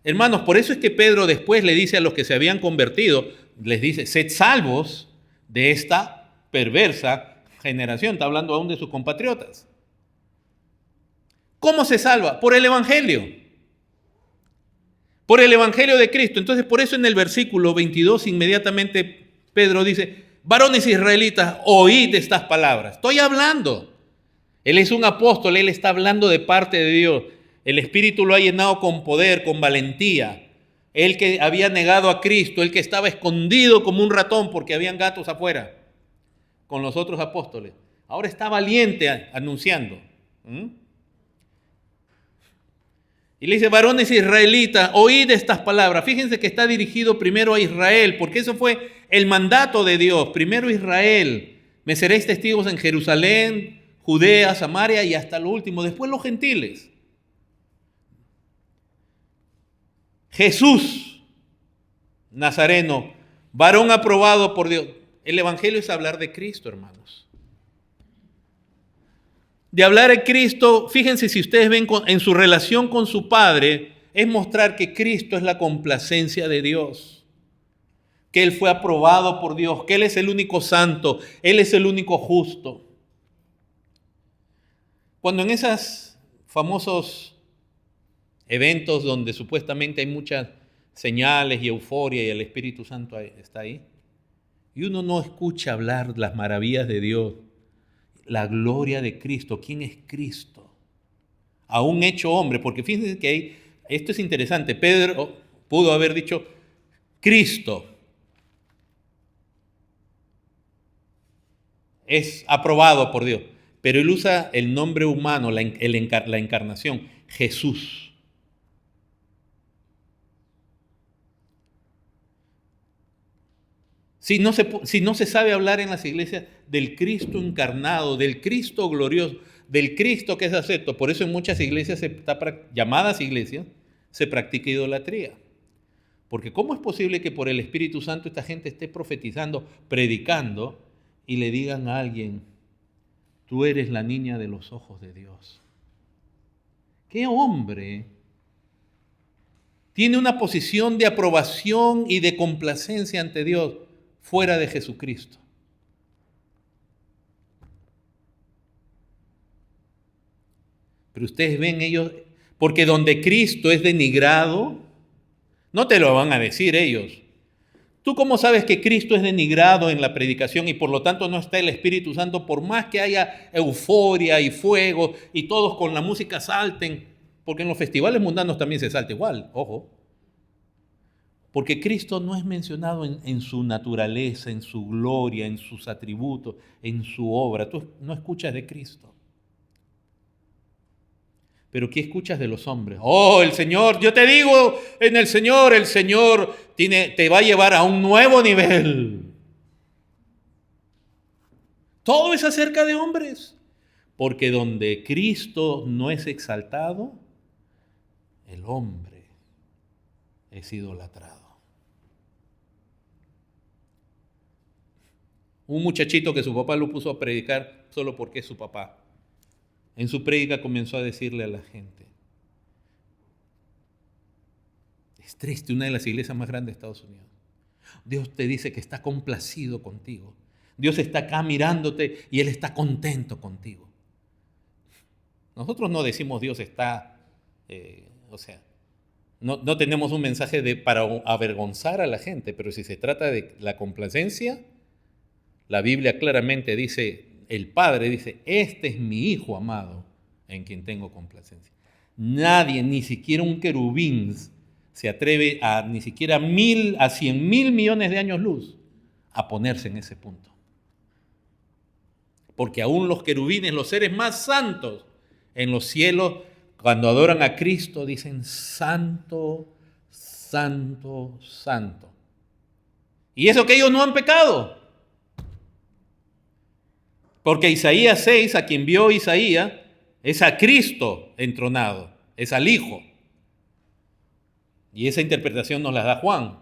Hermanos, por eso es que Pedro después le dice a los que se habían convertido, les dice, sed salvos de esta perversa generación. Está hablando aún de sus compatriotas. ¿Cómo se salva? Por el Evangelio. Por el Evangelio de Cristo. Entonces, por eso en el versículo 22 inmediatamente Pedro dice, varones israelitas, oíd estas palabras. Estoy hablando. Él es un apóstol, él está hablando de parte de Dios. El Espíritu lo ha llenado con poder, con valentía. Él que había negado a Cristo, él que estaba escondido como un ratón porque habían gatos afuera con los otros apóstoles. Ahora está valiente anunciando. Y le dice, varones israelitas, oíd estas palabras. Fíjense que está dirigido primero a Israel, porque eso fue el mandato de Dios. Primero Israel. Me seréis testigos en Jerusalén, Judea, Samaria y hasta lo último. Después los gentiles. Jesús, Nazareno, varón aprobado por Dios. El Evangelio es hablar de Cristo, hermanos. De hablar de Cristo, fíjense si ustedes ven en su relación con su Padre, es mostrar que Cristo es la complacencia de Dios, que Él fue aprobado por Dios, que Él es el único santo, Él es el único justo. Cuando en esos famosos eventos donde supuestamente hay muchas señales y euforia y el Espíritu Santo está ahí, y uno no escucha hablar las maravillas de Dios, la gloria de Cristo. ¿Quién es Cristo? Aún hecho hombre, porque fíjense que esto es interesante. Pedro pudo haber dicho Cristo es aprobado por Dios, pero él usa el nombre humano, la encarnación, Jesús. Si no se sabe hablar en las iglesias del Cristo encarnado, del Cristo glorioso, del Cristo que es acepto, por eso en muchas iglesias, llamadas iglesias, se practica idolatría. Porque ¿cómo es posible que por el Espíritu Santo esta gente esté profetizando, predicando, y le digan a alguien, tú eres la niña de los ojos de Dios? ¿Qué hombre tiene una posición de aprobación y de complacencia ante Dios fuera de Jesucristo? Pero ustedes ven ellos, porque donde Cristo es denigrado, no te lo van a decir ellos. ¿Tú cómo sabes que Cristo es denigrado en la predicación y por lo tanto no está el Espíritu Santo? Por más que haya euforia y fuego y todos con la música salten, porque en los festivales mundanos también se salta igual, ojo. Porque Cristo no es mencionado en su naturaleza, en su gloria, en sus atributos, en su obra. Tú no escuchas de Cristo. Pero ¿qué escuchas de los hombres? Oh, el Señor, yo te digo, el Señor te va a llevar a un nuevo nivel. Todo es acerca de hombres. Porque donde Cristo no es exaltado, el hombre es idolatrado. Un muchachito que su papá lo puso a predicar solo porque es su papá. En su prédica comenzó a decirle a la gente, es triste, una de las iglesias más grandes de Estados Unidos, Dios te dice que está complacido contigo. Dios está acá mirándote y Él está contento contigo. Nosotros no decimos Dios está, no tenemos un mensaje para avergonzar a la gente, pero si se trata de la complacencia, la Biblia claramente dice, el Padre dice, este es mi Hijo amado en quien tengo complacencia. Nadie, ni siquiera un querubín, se atreve ni siquiera a 100,000 millones de años luz a ponerse en ese punto. Porque aún los querubines, los seres más santos en los cielos, cuando adoran a Cristo, dicen santo, santo, santo. Y eso que ellos no han pecado. Porque Isaías 6, a quien vio Isaías, es a Cristo entronado, es al Hijo. Y esa interpretación nos la da Juan.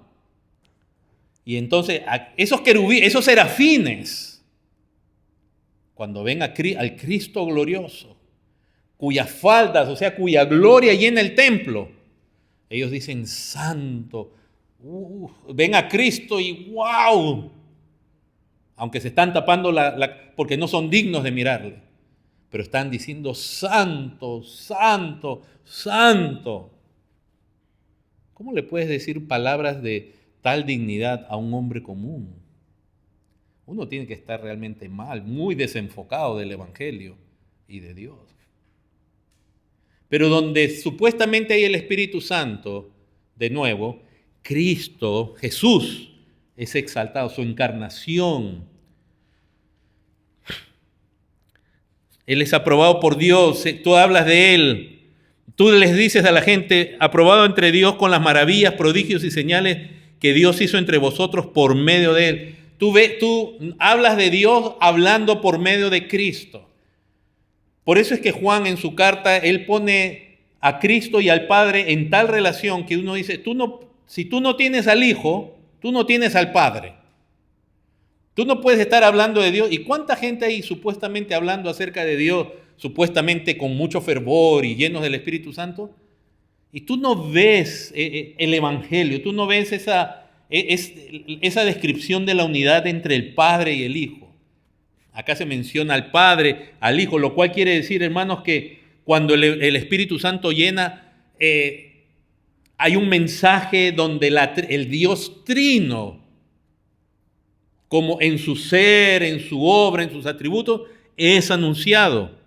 Y entonces, esos querubines, esos serafines, cuando ven al Cristo glorioso, cuyas faldas, o sea, cuya gloria llena el templo, ellos dicen santo. Ven a Cristo y ¡wow! Aunque se están tapando porque no son dignos de mirarle, pero están diciendo santo, santo, santo. ¿Cómo le puedes decir palabras de tal dignidad a un hombre común? Uno tiene que estar realmente mal, muy desenfocado del Evangelio y de Dios. Pero donde supuestamente hay el Espíritu Santo, de nuevo, Cristo, Jesús, es exaltado, su encarnación. Él es aprobado por Dios, tú hablas de Él, tú les dices a la gente, aprobado entre Dios con las maravillas, prodigios y señales que Dios hizo entre vosotros por medio de Él. Tú hablas de Dios hablando por medio de Cristo. Por eso es que Juan en su carta, él pone a Cristo y al Padre en tal relación que uno dice, si tú no tienes al Hijo, tú no tienes al Padre. Tú no puedes estar hablando de Dios. ¿Y cuánta gente hay supuestamente hablando acerca de Dios, supuestamente con mucho fervor y llenos del Espíritu Santo? Y tú no ves el Evangelio, tú no ves esa descripción de la unidad entre el Padre y el Hijo. Acá se menciona al Padre, al Hijo, lo cual quiere decir, hermanos, que cuando el Espíritu Santo llena, hay un mensaje donde el Dios trino, como en su ser, en su obra, en sus atributos, es anunciado.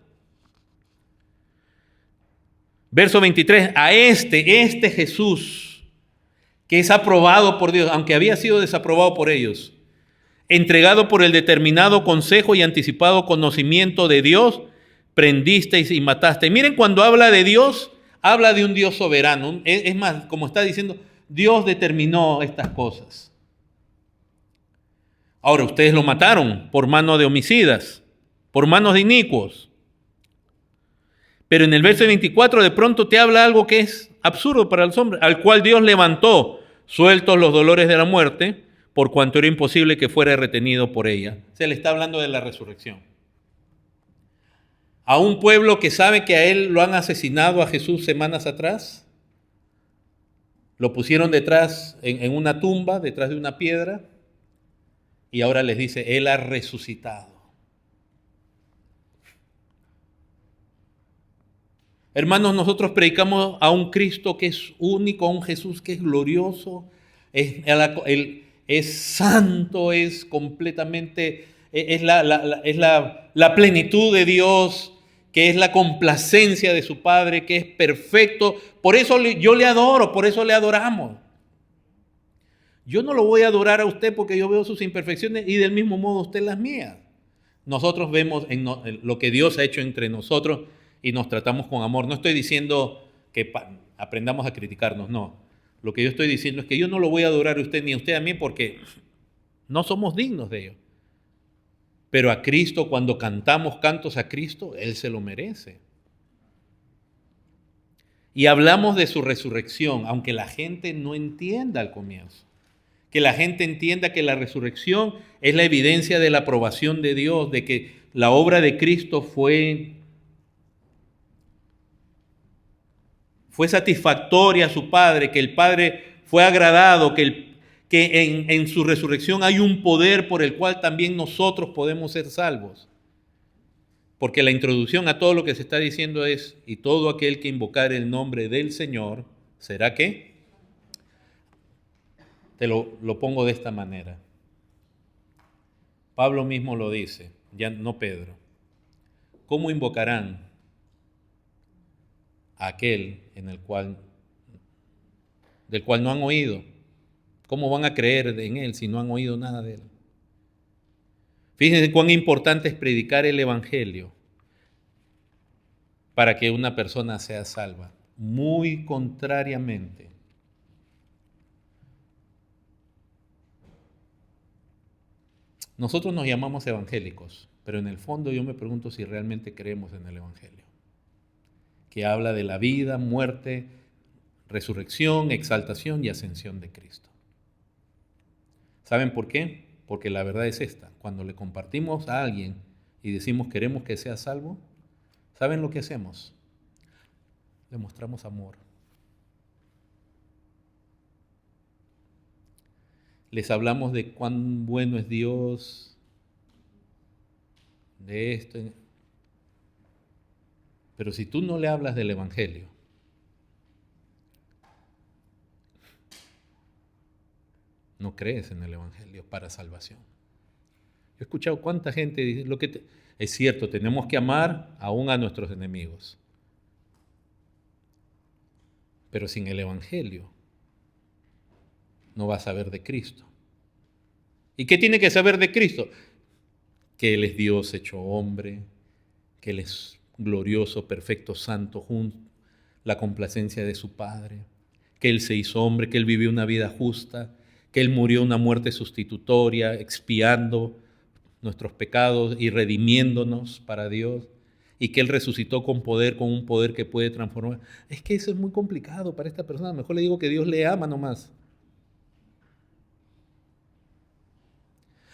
Verso 23, a este Jesús, que es aprobado por Dios, aunque había sido desaprobado por ellos, entregado por el determinado consejo y anticipado conocimiento de Dios, prendisteis y matasteis. Miren, cuando habla de Dios, habla de un Dios soberano. Es más, como está diciendo, Dios determinó estas cosas. Ahora, ustedes lo mataron por mano de homicidas, por manos de inicuos. Pero en el verso 24 de pronto te habla algo que es absurdo para los hombres, al cual Dios levantó sueltos los dolores de la muerte, por cuanto era imposible que fuera retenido por ella. Se le está hablando de la resurrección. A un pueblo que sabe que a él lo han asesinado a Jesús semanas atrás, lo pusieron detrás, en una tumba, detrás de una piedra, y ahora les dice, Él ha resucitado. Hermanos, nosotros predicamos a un Cristo que es único, a un Jesús que es glorioso, es santo, es completamente, es la plenitud de Dios, que es la complacencia de su Padre, que es perfecto. Por eso yo le adoro, por eso le adoramos. Yo no lo voy a adorar a usted porque yo veo sus imperfecciones y del mismo modo usted las mías. Nosotros vemos en lo que Dios ha hecho entre nosotros y nos tratamos con amor. No estoy diciendo que aprendamos a criticarnos, no. Lo que yo estoy diciendo es que yo no lo voy a adorar a usted ni a usted a mí porque no somos dignos de ello. Pero a Cristo, cuando cantamos cantos a Cristo, Él se lo merece. Y hablamos de su resurrección, aunque la gente no entienda al comienzo. Que la gente entienda que la resurrección es la evidencia de la aprobación de Dios, de que la obra de Cristo fue satisfactoria a su Padre, que el Padre fue agradado, que en su resurrección hay un poder por el cual también nosotros podemos ser salvos. Porque la introducción a todo lo que se está diciendo es, y todo aquel que invocare el nombre del Señor, ¿será qué? Te lo pongo de esta manera. Pablo mismo lo dice, ya no Pedro. ¿Cómo invocarán a aquel del cual no han oído? ¿Cómo van a creer en él si no han oído nada de él? Fíjense cuán importante es predicar el Evangelio para que una persona sea salva. Muy contrariamente. Nosotros nos llamamos evangélicos, pero en el fondo yo me pregunto si realmente creemos en el Evangelio, que habla de la vida, muerte, resurrección, exaltación y ascensión de Cristo. ¿Saben por qué? Porque la verdad es esta. Cuando le compartimos a alguien y decimos queremos que sea salvo, ¿saben lo que hacemos? Le mostramos amor. Les hablamos de cuán bueno es Dios, de esto. Pero si tú no le hablas del Evangelio, no crees en el Evangelio para salvación. Yo he escuchado cuánta gente dice, es cierto, tenemos que amar aún a nuestros enemigos. Pero sin el Evangelio no vas a saber de Cristo. ¿Y qué tiene que saber de Cristo? Que Él es Dios hecho hombre, que Él es glorioso, perfecto, santo, la complacencia de su Padre, que Él se hizo hombre, que Él vivió una vida justa, que Él murió una muerte sustitutoria, expiando nuestros pecados y redimiéndonos para Dios, y que Él resucitó con un poder que puede transformar. Es que eso es muy complicado para esta persona. Mejor le digo que Dios le ama nomás.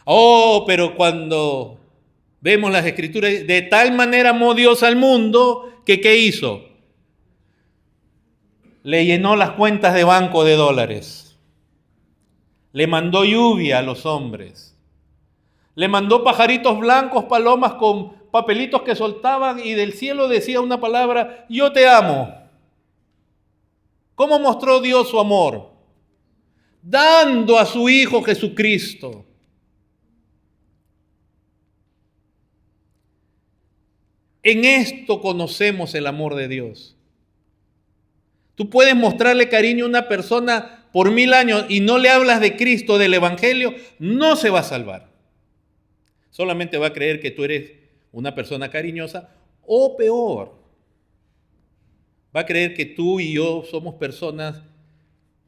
Oh, pero cuando vemos las Escrituras, de tal manera amó Dios al mundo, que ¿qué hizo? Le llenó las cuentas de banco de dólares. Le mandó lluvia a los hombres. Le mandó pajaritos blancos, palomas con papelitos que soltaban y del cielo decía una palabra, yo te amo. ¿Cómo mostró Dios su amor? Dando a su Hijo Jesucristo. En esto conocemos el amor de Dios. Tú puedes mostrarle cariño a una persona por 1000 años y no le hablas de Cristo, del Evangelio, no se va a salvar. Solamente va a creer que tú eres una persona cariñosa o peor. Va a creer que tú y yo somos personas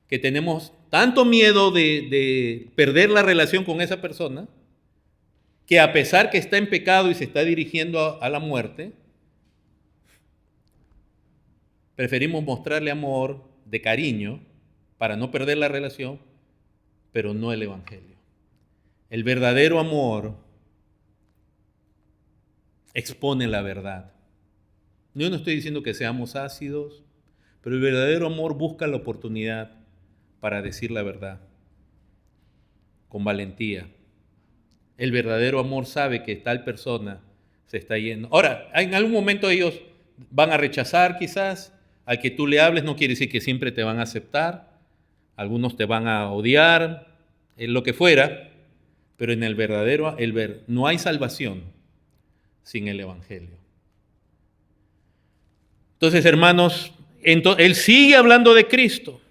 que tenemos tanto miedo de perder la relación con esa persona que a pesar que está en pecado y se está dirigiendo a la muerte, preferimos mostrarle amor, de cariño, para no perder la relación, pero no el evangelio. El verdadero amor expone la verdad. Yo no estoy diciendo que seamos ácidos, pero el verdadero amor busca la oportunidad para decir la verdad con valentía. El verdadero amor sabe que tal persona se está yendo. Ahora, en algún momento ellos van a rechazar quizás, al que tú le hables no quiere decir que siempre te van a aceptar, algunos te van a odiar, lo que fuera, pero en el verdadero, no hay salvación sin el evangelio. Entonces, hermanos, él sigue hablando de Cristo,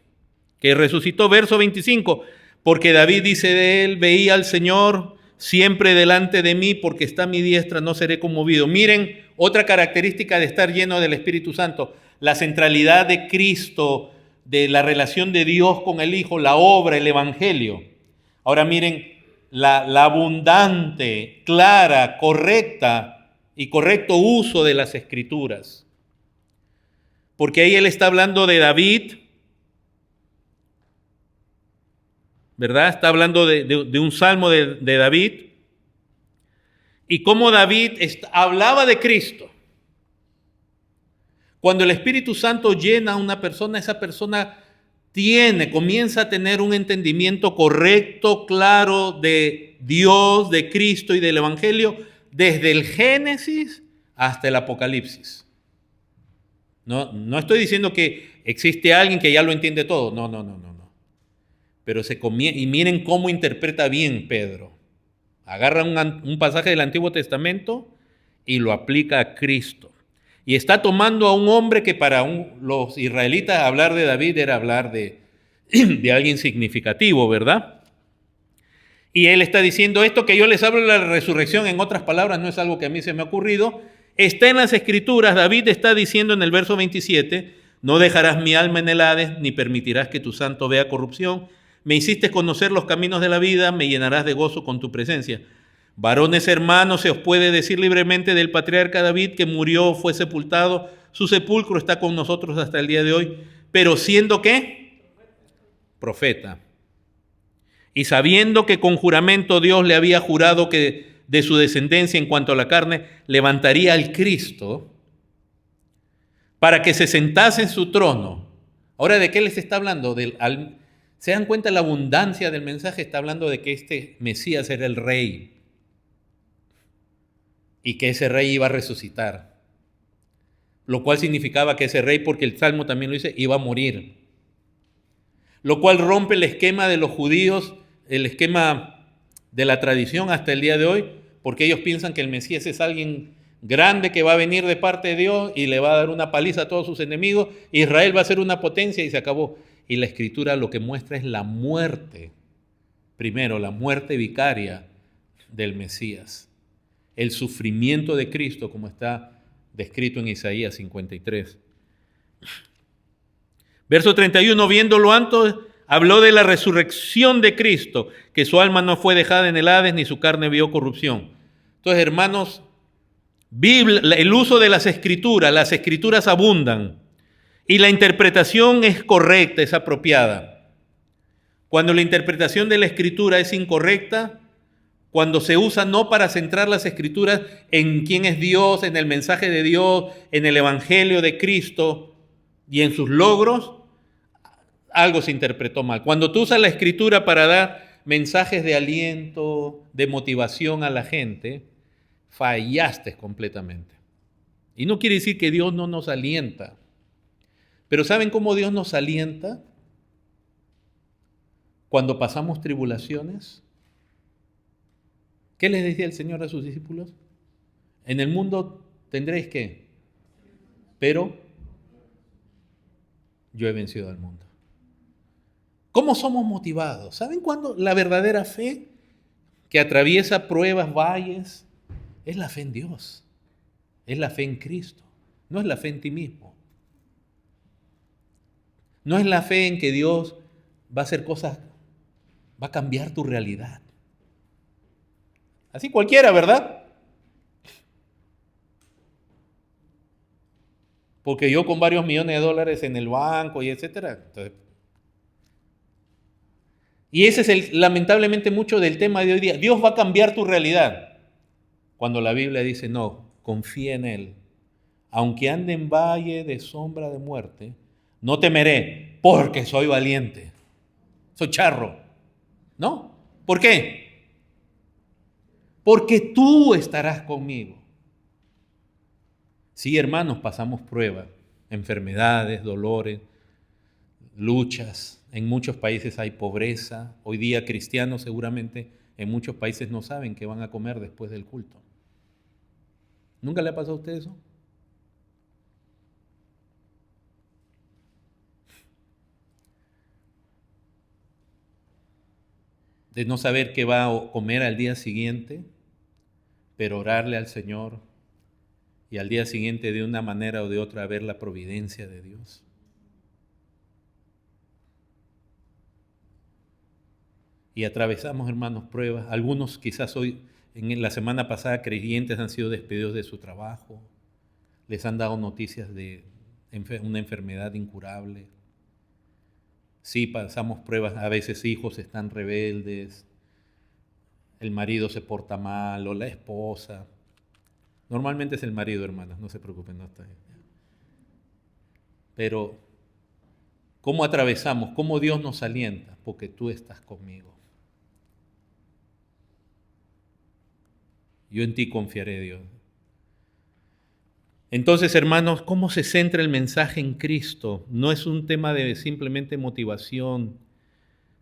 que resucitó, verso 25, porque David dice de él, veía al Señor siempre delante de mí, porque está a mi diestra, no seré conmovido. Miren, otra característica de estar lleno del Espíritu Santo, la centralidad de Cristo, de la relación de Dios con el Hijo, la obra, el Evangelio. Ahora miren, la abundante, clara, correcta y correcto uso de las Escrituras. Porque ahí él está hablando de David, ¿verdad? Está hablando de un salmo de David. Y cómo David hablaba de Cristo. Cuando el Espíritu Santo llena a una persona, esa persona comienza a tener un entendimiento correcto, claro de Dios, de Cristo y del Evangelio, desde el Génesis hasta el Apocalipsis. No estoy diciendo que existe alguien que ya lo entiende todo. No. Pero y miren cómo interpreta bien Pedro. Agarra un pasaje del Antiguo Testamento y lo aplica a Cristo. Y está tomando a un hombre que para los israelitas hablar de David era hablar de alguien significativo, ¿verdad? Y él está diciendo esto que yo les hablo de la resurrección, en otras palabras, no es algo que a mí se me ha ocurrido, está en las Escrituras. David está diciendo en el verso 27, no dejarás mi alma en el Hades, ni permitirás que tu santo vea corrupción. Me hiciste conocer los caminos de la vida, me llenarás de gozo con tu presencia. Varones hermanos, se os puede decir libremente del patriarca David que murió, fue sepultado, su sepulcro está con nosotros hasta el día de hoy, pero siendo ¿qué? Profeta. Y sabiendo que con juramento Dios le había jurado que de su descendencia en cuanto a la carne levantaría al Cristo para que se sentase en su trono. Ahora, ¿de qué les está hablando? ¿Se dan cuenta la abundancia del mensaje? Está hablando de que este Mesías era el rey y que ese rey iba a resucitar, lo cual significaba que ese rey, porque el Salmo también lo dice, iba a morir, lo cual rompe el esquema de los judíos, el esquema de la tradición hasta el día de hoy, porque ellos piensan que el Mesías es alguien grande que va a venir de parte de Dios y le va a dar una paliza a todos sus enemigos, Israel va a ser una potencia y se acabó. Y la Escritura lo que muestra es la muerte, primero la muerte vicaria del Mesías, el sufrimiento de Cristo, como está descrito en Isaías 53. Verso 31, viéndolo antes, habló de la resurrección de Cristo, que su alma no fue dejada en el Hades, ni su carne vio corrupción. Entonces, hermanos, el uso de las escrituras abundan, y la interpretación es correcta, es apropiada. Cuando la interpretación de la Escritura es incorrecta, cuando se usa no para centrar las Escrituras en quién es Dios, en el mensaje de Dios, en el Evangelio de Cristo y en sus logros, algo se interpretó mal. Cuando tú usas la Escritura para dar mensajes de aliento, de motivación a la gente, fallaste completamente. Y no quiere decir que Dios no nos alienta. Pero ¿saben cómo Dios nos alienta? Cuando pasamos tribulaciones. ¿Qué les decía el Señor a sus discípulos? En el mundo tendréis ¿qué? Pero yo he vencido al mundo. ¿Cómo somos motivados? ¿Saben cuándo? La verdadera fe que atraviesa pruebas, valles, es la fe en Dios. Es la fe en Cristo. No es la fe en ti mismo. No es la fe en que Dios va a hacer cosas, va a cambiar tu realidad. Así cualquiera, ¿verdad? Porque yo con varios millones de dólares en el banco y etcétera, entonces Y ese es lamentablemente mucho del tema de hoy día. Dios va a cambiar tu realidad. Cuando la Biblia dice, no, confía en Él. Aunque ande en valle de sombra de muerte, no temeré, porque soy valiente. Soy charro. ¿No? ¿Por qué? Porque tú estarás conmigo. Sí, hermanos, pasamos pruebas, enfermedades, dolores, luchas. En muchos países hay pobreza. Hoy día cristianos seguramente en muchos países no saben qué van a comer después del culto. ¿Nunca le ha pasado a usted eso? De no saber qué va a comer al día siguiente, pero orarle al Señor y al día siguiente de una manera o de otra ver la providencia de Dios. Y atravesamos, hermanos, pruebas. Algunos quizás hoy, en la semana pasada, creyentes han sido despedidos de su trabajo. Les han dado noticias de una enfermedad incurable. Sí, pasamos pruebas. A veces hijos están rebeldes. El marido se porta mal o la esposa. Normalmente es el marido, hermanos, no se preocupen. No está. Pero, ¿cómo atravesamos? ¿Cómo Dios nos alienta? Porque tú estás conmigo. Yo en ti confiaré, Dios. Entonces, hermanos, ¿cómo se centra el mensaje en Cristo? No es un tema de simplemente motivación,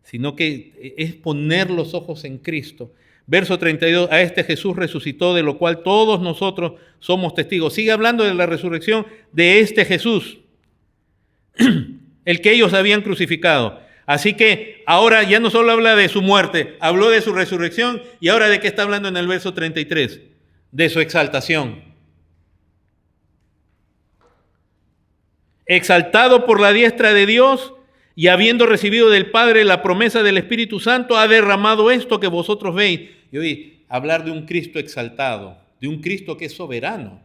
sino que es poner los ojos en Cristo. Verso 32, a este Jesús resucitó, de lo cual todos nosotros somos testigos. Sigue hablando de la resurrección de este Jesús, el que ellos habían crucificado. Así que ahora ya no solo habla de su muerte, habló de su resurrección, y ahora ¿de qué está hablando en el verso 33? De su exaltación. Exaltado por la diestra de Dios y habiendo recibido del Padre la promesa del Espíritu Santo, ha derramado esto que vosotros veis. Y hoy hablar de un Cristo exaltado, de un Cristo que es soberano.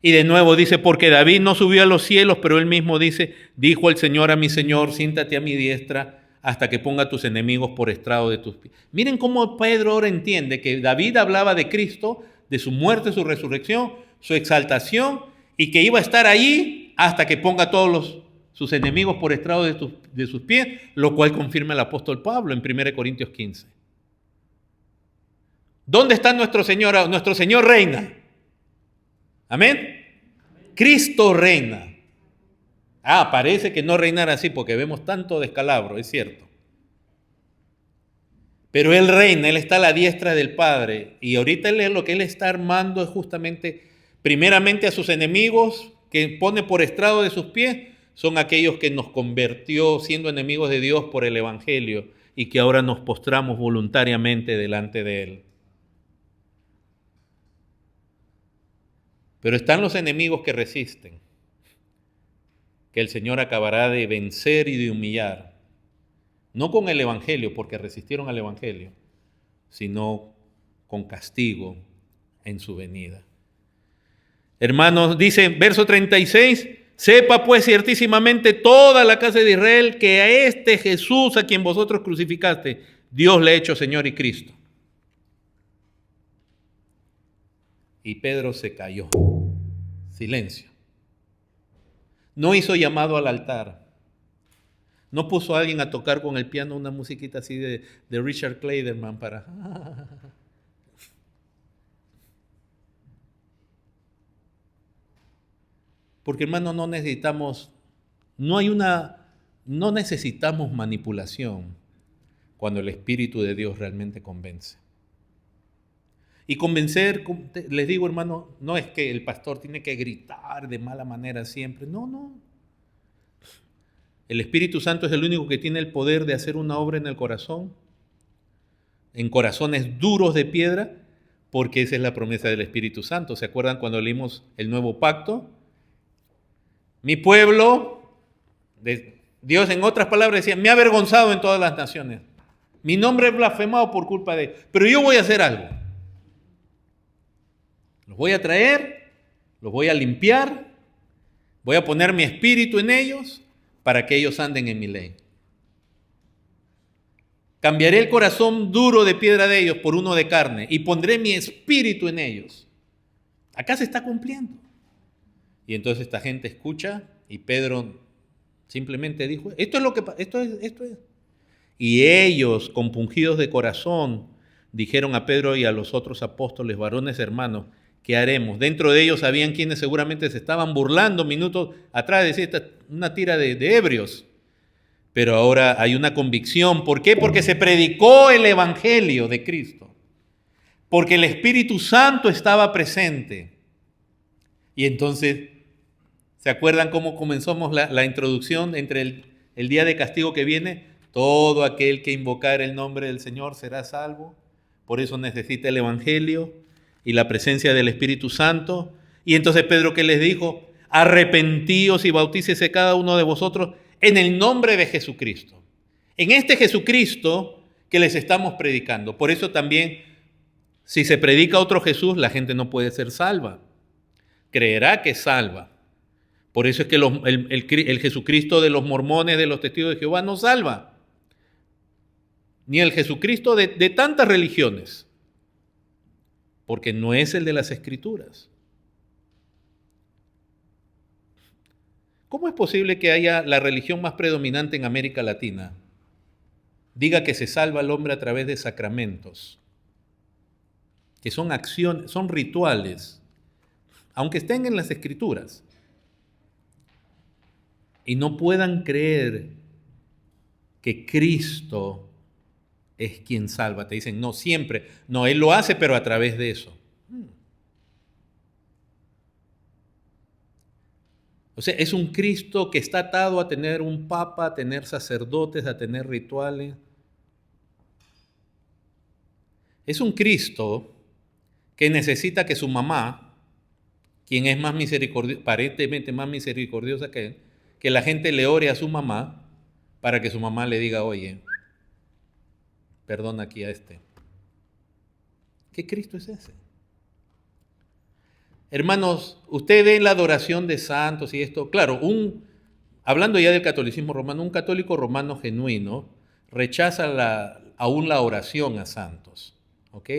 Y de nuevo dice, porque David no subió a los cielos, pero él mismo dice, dijo el Señor a mi Señor, siéntate a mi diestra hasta que ponga a tus enemigos por estrado de tus pies. Miren cómo Pedro ahora entiende que David hablaba de Cristo, de su muerte, su resurrección, su exaltación, y que iba a estar ahí hasta que ponga a todos sus enemigos por estrado de sus pies, lo cual confirma el apóstol Pablo en 1 Corintios 15. ¿Dónde está nuestro Señor? Nuestro Señor reina. Amén. Cristo reina. Parece que no reinara así porque vemos tanto descalabro, es cierto. Pero Él reina, Él está a la diestra del Padre. Y ahorita lo que Él está armando es justamente, primeramente a sus enemigos, que pone por estrado de sus pies, son aquellos que nos convirtió siendo enemigos de Dios por el Evangelio y que ahora nos postramos voluntariamente delante de Él. Pero están los enemigos que resisten, que el Señor acabará de vencer y de humillar, no con el Evangelio, porque resistieron al Evangelio, sino con castigo en su venida. Hermanos, dice verso 36, sepa pues ciertísimamente toda la casa de Israel que a este Jesús a quien vosotros crucificaste, Dios le ha hecho Señor y Cristo. Y Pedro se cayó. Silencio. No hizo llamado al altar. No puso a alguien a tocar con el piano una musiquita así de Richard Clayderman para... Porque hermano, no necesitamos manipulación cuando el Espíritu de Dios realmente convence. Y convencer, les digo hermano, no es que el pastor tiene que gritar de mala manera siempre, no. El Espíritu Santo es el único que tiene el poder de hacer una obra en el corazón, en corazones duros de piedra, porque esa es la promesa del Espíritu Santo. ¿Se acuerdan cuando leímos el Nuevo Pacto? Mi pueblo, Dios en otras palabras decía, me ha avergonzado en todas las naciones. Mi nombre es blasfemado por culpa de él, pero yo voy a hacer algo. Los voy a traer, los voy a limpiar, voy a poner mi espíritu en ellos para que ellos anden en mi ley. Cambiaré el corazón duro de piedra de ellos por uno de carne y pondré mi espíritu en ellos. Acá se está cumpliendo. Y entonces esta gente escucha y Pedro simplemente dijo, esto es. Y ellos, compungidos de corazón, dijeron a Pedro y a los otros apóstoles, varones hermanos, ¿qué haremos? Dentro de ellos habían quienes seguramente se estaban burlando minutos atrás, decía, esta una tira de ebrios. Pero ahora hay una convicción. ¿Por qué? Porque se predicó el evangelio de Cristo. Porque el Espíritu Santo estaba presente. Y entonces, ¿se acuerdan cómo comenzamos la introducción entre el día de castigo que viene? Todo aquel que invocar el nombre del Señor será salvo. Por eso necesita el evangelio y la presencia del Espíritu Santo. Y entonces Pedro, ¿qué les dijo? Arrepentíos y bautícese cada uno de vosotros en el nombre de Jesucristo. En este Jesucristo que les estamos predicando. Por eso también, si se predica otro Jesús, la gente no puede ser salva. Creerá que es salva. Por eso es que el Jesucristo de los mormones, de los testigos de Jehová, no salva. Ni el Jesucristo de tantas religiones. Porque no es el de las Escrituras. ¿Cómo es posible que haya la religión más predominante en América Latina diga que se salva al hombre a través de sacramentos, que son acciones, son rituales, aunque estén en las Escrituras, y no puedan creer que Cristo es quien salva? Te dicen, no, siempre, no, Él lo hace, pero a través de eso. O sea, es un Cristo que está atado a tener un papa, a tener sacerdotes, a tener rituales. Es un Cristo que necesita que su mamá, quien es más misericordiosa, aparentemente más misericordiosa que él, que la gente le ore a su mamá para que su mamá le diga, oye, perdona aquí a este. ¿Qué Cristo es ese? Hermanos, usted ve en la adoración de santos y esto, claro, hablando ya del catolicismo romano, un católico romano genuino rechaza aún la oración a santos, ¿ok?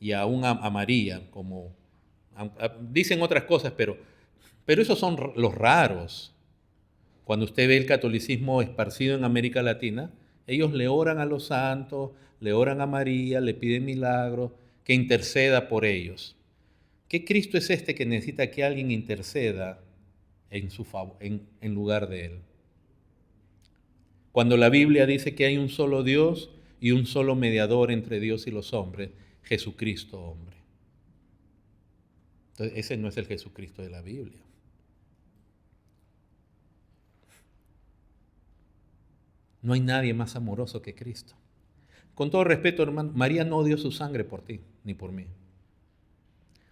Y aún a María, dicen otras cosas, pero esos son los raros. Cuando usted ve el catolicismo esparcido en América Latina, ellos le oran a los santos, le oran a María, le piden milagros, que interceda por ellos. ¿Qué Cristo es este que necesita que alguien interceda en su favor, en lugar de él? Cuando la Biblia dice que hay un solo Dios y un solo mediador entre Dios y los hombres, Jesucristo hombre. Entonces, ese no es el Jesucristo de la Biblia. No hay nadie más amoroso que Cristo. Con todo respeto, hermano, María no dio su sangre por ti, ni por mí.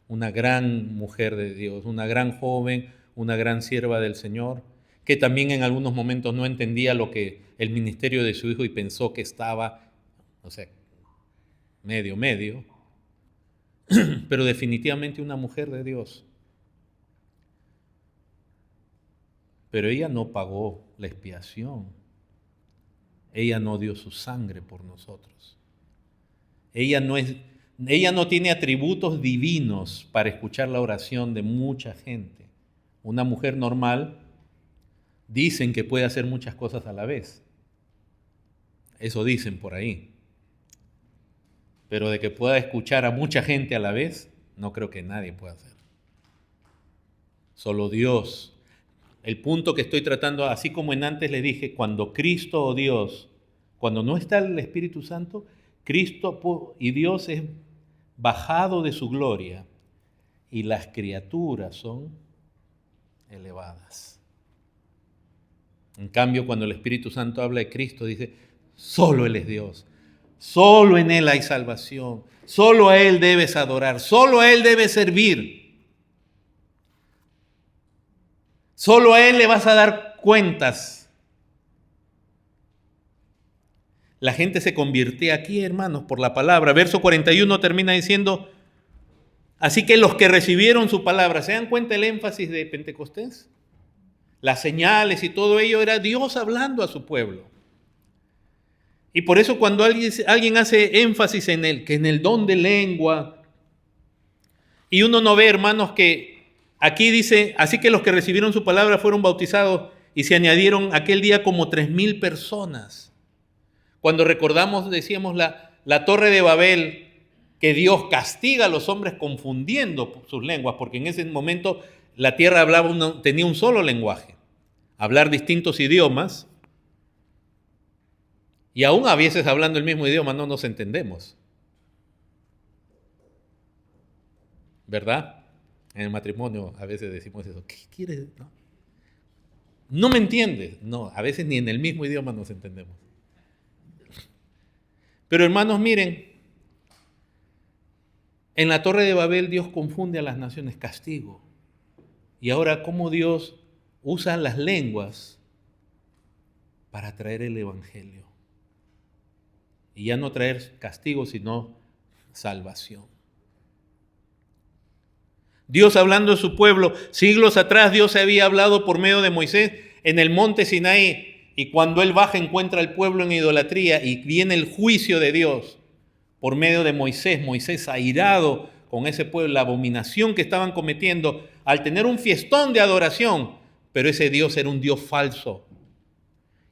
Una gran mujer de Dios, una gran joven, una gran sierva del Señor, que también en algunos momentos no entendía lo que el ministerio de su hijo y pensó que estaba, medio, pero definitivamente una mujer de Dios. Pero ella no pagó la expiación. Ella no dio su sangre por nosotros. Ella no tiene atributos divinos para escuchar la oración de mucha gente. Una mujer normal dicen que puede hacer muchas cosas a la vez. Eso dicen por ahí. Pero de que pueda escuchar a mucha gente a la vez, no creo que nadie pueda hacer. Solo Dios. El punto que estoy tratando, así como en antes le dije, cuando Cristo o Dios, cuando no está el Espíritu Santo, Cristo y Dios es bajado de su gloria y las criaturas son elevadas. En cambio, cuando el Espíritu Santo habla de Cristo, dice, solo Él es Dios, solo en Él hay salvación, solo a Él debes adorar, solo a Él debes servir. Solo a Él le vas a dar cuentas. La gente se convirtió aquí, hermanos, por la palabra. Verso 41 termina diciendo, así que los que recibieron su palabra, ¿se dan cuenta el énfasis de Pentecostés? Las señales y todo ello era Dios hablando a su pueblo. Y por eso cuando alguien hace énfasis que en el don de lengua, y uno no ve, hermanos, que aquí dice, así que los que recibieron su palabra fueron bautizados y se añadieron aquel día como 3,000 personas. Cuando recordamos, decíamos, la torre de Babel, que Dios castiga a los hombres confundiendo sus lenguas, porque en ese momento la tierra tenía un solo lenguaje, hablar distintos idiomas, y aún a veces hablando el mismo idioma no nos entendemos, ¿verdad? En el matrimonio a veces decimos eso, ¿qué quieres? No me entiendes. No, a veces ni en el mismo idioma nos entendemos. Pero hermanos, miren, en la Torre de Babel Dios confunde a las naciones, castigo. Y ahora cómo Dios usa las lenguas para traer el Evangelio. Y ya no traer castigo, sino salvación. Dios hablando de su pueblo, siglos atrás Dios se había hablado por medio de Moisés en el monte Sinaí, y cuando él baja encuentra al pueblo en idolatría y viene el juicio de Dios por medio de Moisés. Moisés airado con ese pueblo, la abominación que estaban cometiendo al tener un fiestón de adoración, pero ese Dios era un Dios falso.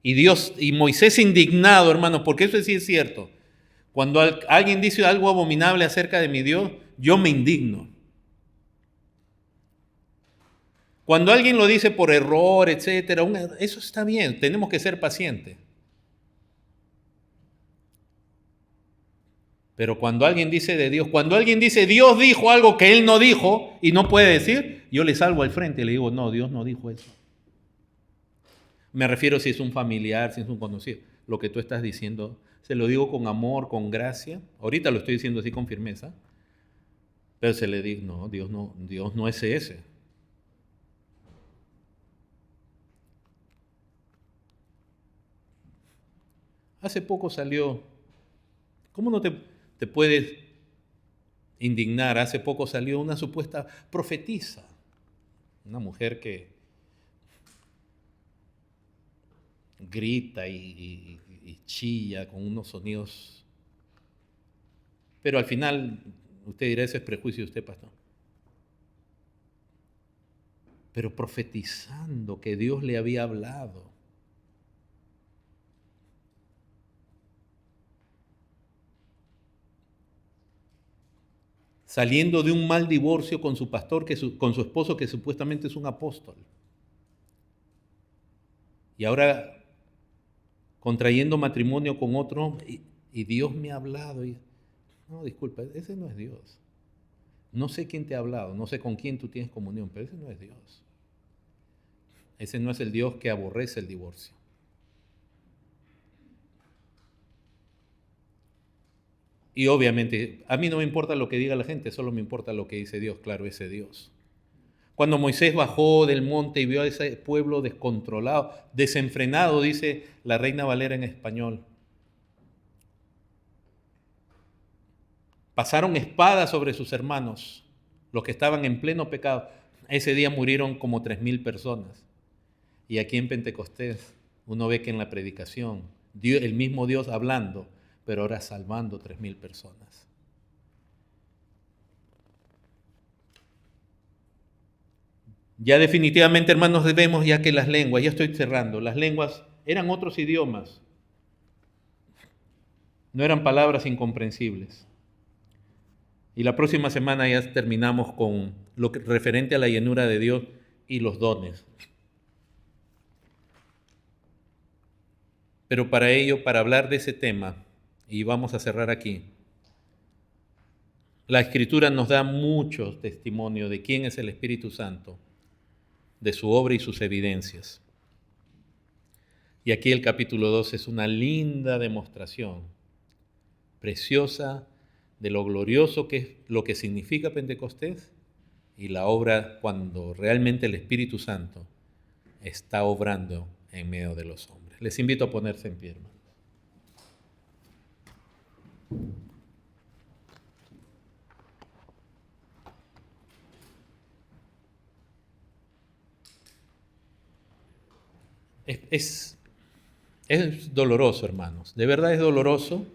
Y Moisés indignado, hermanos, porque eso sí es cierto. Cuando alguien dice algo abominable acerca de mi Dios, yo me indigno. Cuando alguien lo dice por error, etcétera, eso está bien, tenemos que ser pacientes. Pero cuando alguien dice de Dios, cuando alguien dice Dios dijo algo que él no dijo y no puede decir, yo le salgo al frente y le digo, no, Dios no dijo eso. Me refiero si es un familiar, si es un conocido. Lo que tú estás diciendo, se lo digo con amor, con gracia. Ahorita lo estoy diciendo así con firmeza. Pero se le dice, no, Dios no es ese. Hace poco salió, ¿cómo no te puedes indignar? Hace poco salió una supuesta profetisa, una mujer que grita y chilla con unos sonidos, pero al final usted dirá, ese es prejuicio de usted, pastor. Pero profetizando que Dios le había hablado. Saliendo de un mal divorcio con su pastor, con su esposo, que supuestamente es un apóstol. Y ahora contrayendo matrimonio con otro, y Dios me ha hablado. No, disculpa, ese no es Dios. No sé quién te ha hablado, no sé con quién tú tienes comunión, pero ese no es Dios. Ese no es el Dios que aborrece el divorcio. Y obviamente, a mí no me importa lo que diga la gente, solo me importa lo que dice Dios, claro, ese Dios. Cuando Moisés bajó del monte y vio a ese pueblo descontrolado, desenfrenado, dice la Reina Valera en español. Pasaron espadas sobre sus hermanos, los que estaban en pleno pecado. Ese día murieron como 3,000 personas. Y aquí en Pentecostés uno ve que en la predicación, el mismo Dios hablando, pero ahora salvando 3,000 personas. Ya definitivamente, hermanos, vemos ya que las lenguas, ya estoy cerrando, las lenguas eran otros idiomas, no eran palabras incomprensibles. Y la próxima semana ya terminamos con lo referente a la llenura de Dios y los dones. Pero para ello, para hablar de ese tema, y vamos a cerrar aquí, la Escritura nos da mucho testimonio de quién es el Espíritu Santo, de su obra y sus evidencias. Y aquí el capítulo 2 es una linda demostración, preciosa, de lo glorioso que es lo que significa Pentecostés y la obra cuando realmente el Espíritu Santo está obrando en medio de los hombres. Les invito a ponerse en pie, hermano. Es Es doloroso, hermanos. De verdad es doloroso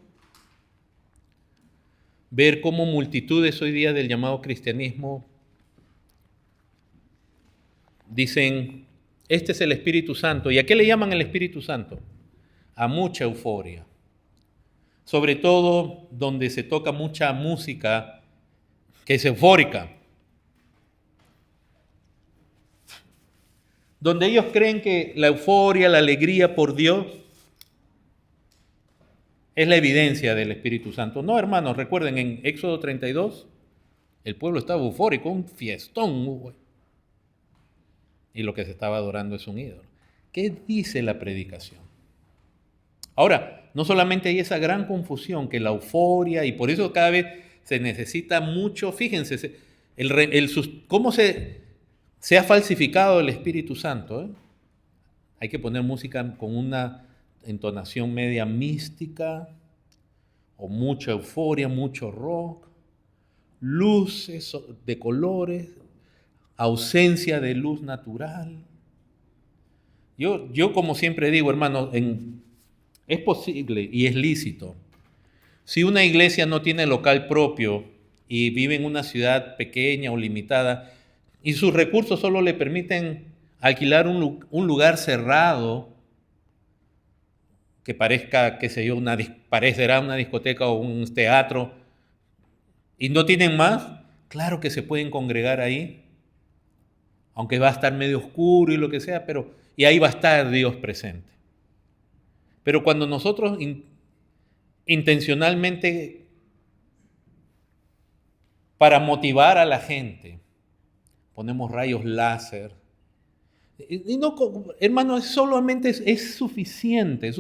ver cómo multitudes hoy día del llamado cristianismo dicen, este es el Espíritu Santo. ¿Y a qué le llaman el Espíritu Santo? A mucha euforia. Sobre todo donde se toca mucha música que es eufórica. Donde ellos creen que la euforia, la alegría por Dios es la evidencia del Espíritu Santo. No, hermanos, recuerden, en Éxodo 32, el pueblo estaba eufórico, un fiestón. Y lo que se estaba adorando es un ídolo. ¿Qué dice la predicación? Ahora, no solamente hay esa gran confusión, que la euforia, y por eso cada vez se necesita mucho, fíjense, cómo se ha falsificado el Espíritu Santo. Hay que poner música con una entonación media mística, o mucha euforia, mucho rock, luces de colores, ausencia de luz natural. Yo como siempre digo, hermano, es posible y es lícito. Si una iglesia no tiene local propio y vive en una ciudad pequeña o limitada y sus recursos solo le permiten alquilar un lugar cerrado que parezca, qué sé yo, parecerá una discoteca o un teatro, y no tienen más, claro que se pueden congregar ahí, aunque va a estar medio oscuro y lo que sea, y ahí va a estar Dios presente. Pero cuando nosotros intencionalmente, para motivar a la gente, ponemos rayos láser, y no, hermano, solamente es suficiente,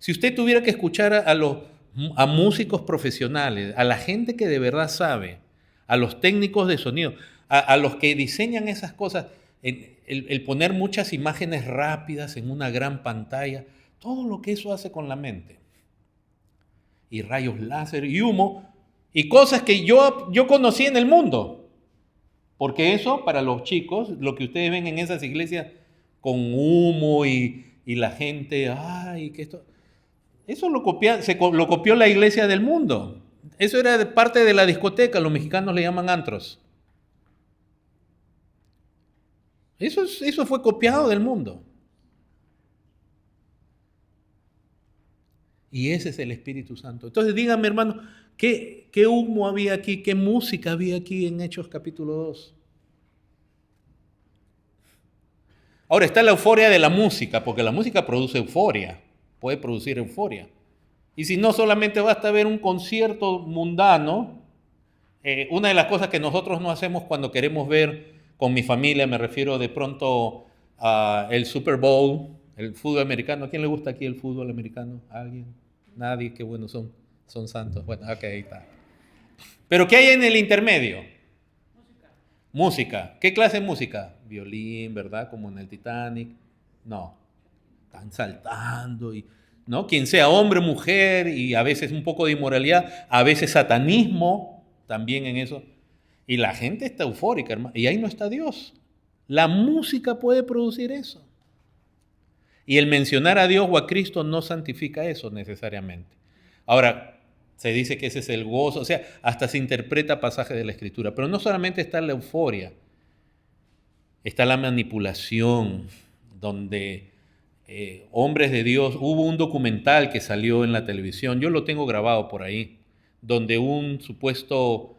si usted tuviera que escuchar a músicos profesionales, a la gente que de verdad sabe, a los técnicos de sonido, a los que diseñan esas cosas, el poner muchas imágenes rápidas en una gran pantalla, todo lo que eso hace con la mente, y rayos láser y humo, y cosas que yo conocí en el mundo. Porque eso, para los chicos, lo que ustedes ven en esas iglesias con humo y la gente, eso lo copió la iglesia del mundo. Eso era parte de la discoteca, los mexicanos le llaman antros. Eso fue copiado del mundo. Y ese es el Espíritu Santo. Entonces díganme, hermano, ¿qué humo había aquí? ¿Qué música había aquí en Hechos capítulo 2? Ahora está la euforia de la música, porque la música produce euforia, puede producir euforia. Y si no, solamente basta ver un concierto mundano. Una de las cosas que nosotros no hacemos cuando queremos ver con mi familia, me refiero de pronto el Super Bowl, el fútbol americano. ¿A quién le gusta aquí el fútbol americano? ¿A alguien? Nadie, qué bueno, son santos. Bueno, ok, ahí está. Pero ¿qué hay en el intermedio? Música. ¿Qué clase de música? Violín, ¿verdad? Como en el Titanic. No. Están saltando ¿no? Quien sea hombre, mujer, y a veces un poco de inmoralidad, a veces satanismo, también en eso. Y la gente está eufórica, hermano. Y ahí no está Dios. La música puede producir eso. Y el mencionar a Dios o a Cristo no santifica eso necesariamente. Ahora, se dice que ese es el gozo, o sea, hasta se interpreta pasajes de la Escritura. Pero no solamente está la euforia, está la manipulación, donde hombres de Dios, hubo un documental que salió en la televisión, yo lo tengo grabado por ahí, donde un supuesto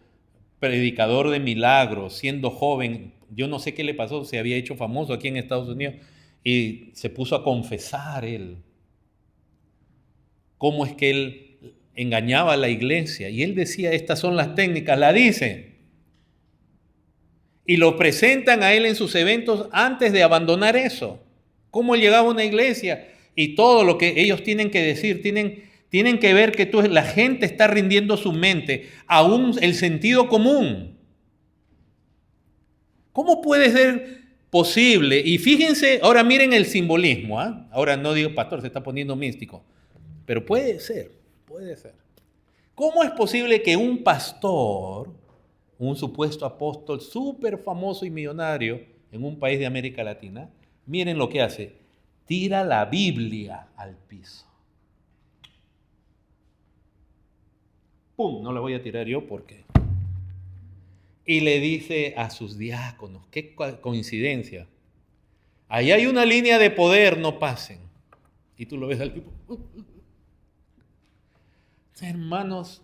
predicador de milagros, siendo joven, yo no sé qué le pasó, se había hecho famoso aquí en Estados Unidos, y se puso a confesar él cómo es que él engañaba a la iglesia, y él decía, estas son las técnicas, la dice, y lo presentan a él en sus eventos antes de abandonar eso. Cómo llegaba a una iglesia y todo lo que ellos tienen que decir, tienen que ver que la gente está rindiendo su mente, aún el sentido común. ¿Cómo puede ser posible? Y fíjense, ahora miren el simbolismo. Ahora no digo, pastor, se está poniendo místico, pero puede ser. ¿Cómo es posible que un pastor, un supuesto apóstol súper famoso y millonario en un país de América Latina, miren lo que hace, tira la Biblia al piso. ¡Pum! No la voy a tirar yo porque... Y le dice a sus diáconos, qué coincidencia, ahí hay una línea de poder, no pasen. Y tú lo ves al tipo. Hermanos,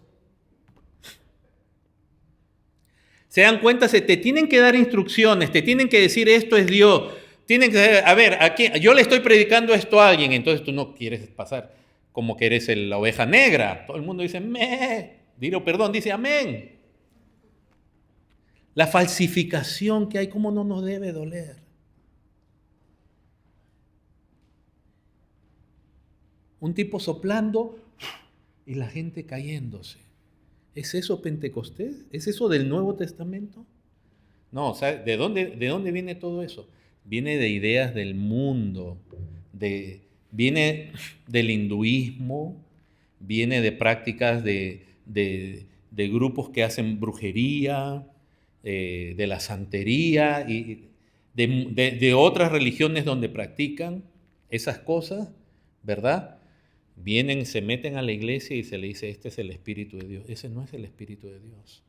se dan cuenta, te tienen que dar instrucciones, te tienen que decir esto es Dios. Tienen que, a ver, aquí, yo le estoy predicando esto a alguien, entonces tú no quieres pasar como que eres la oveja negra. Todo el mundo dice, dilo perdón, dice amén. La falsificación que hay, ¿cómo no nos debe doler? Un tipo soplando y la gente cayéndose. ¿Es eso Pentecostés? ¿Es eso del Nuevo Testamento? No, o sea, ¿de dónde viene todo eso? Viene de ideas del mundo, viene del hinduismo, viene de prácticas de grupos que hacen brujería, de la santería y de otras religiones donde practican esas cosas, ¿verdad? Vienen, se meten a la iglesia y se le dice, este es el Espíritu de Dios. Ese no es el Espíritu de Dios.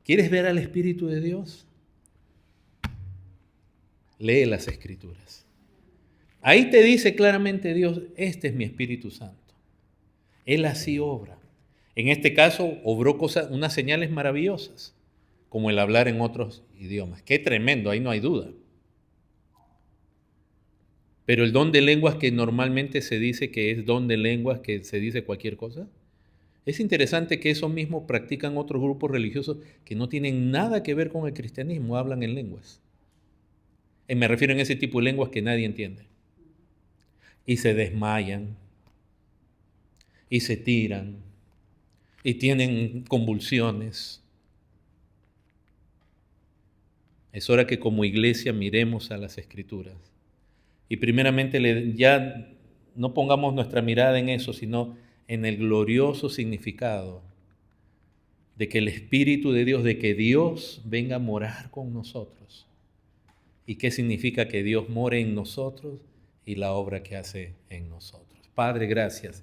¿Quieres ver al Espíritu de Dios? Lee las Escrituras. Ahí te dice claramente Dios, este es mi Espíritu Santo. Él así obra. En este caso, obró unas señales maravillosas, como el hablar en otros idiomas. Qué tremendo, ahí no hay duda. Pero el don de lenguas que normalmente se dice que es don de lenguas, que se dice cualquier cosa, es interesante que eso mismo practican otros grupos religiosos que no tienen nada que ver con el cristianismo, hablan en lenguas. Me refiero en ese tipo de lenguas que nadie entiende. Y se desmayan, y se tiran, y tienen convulsiones. Es hora que como iglesia miremos a las Escrituras. Y primeramente ya no pongamos nuestra mirada en eso, sino en el glorioso significado de que el Espíritu de Dios, de que Dios venga a morar con nosotros. ¿Y qué significa que Dios more en nosotros y la obra que hace en nosotros? Padre, gracias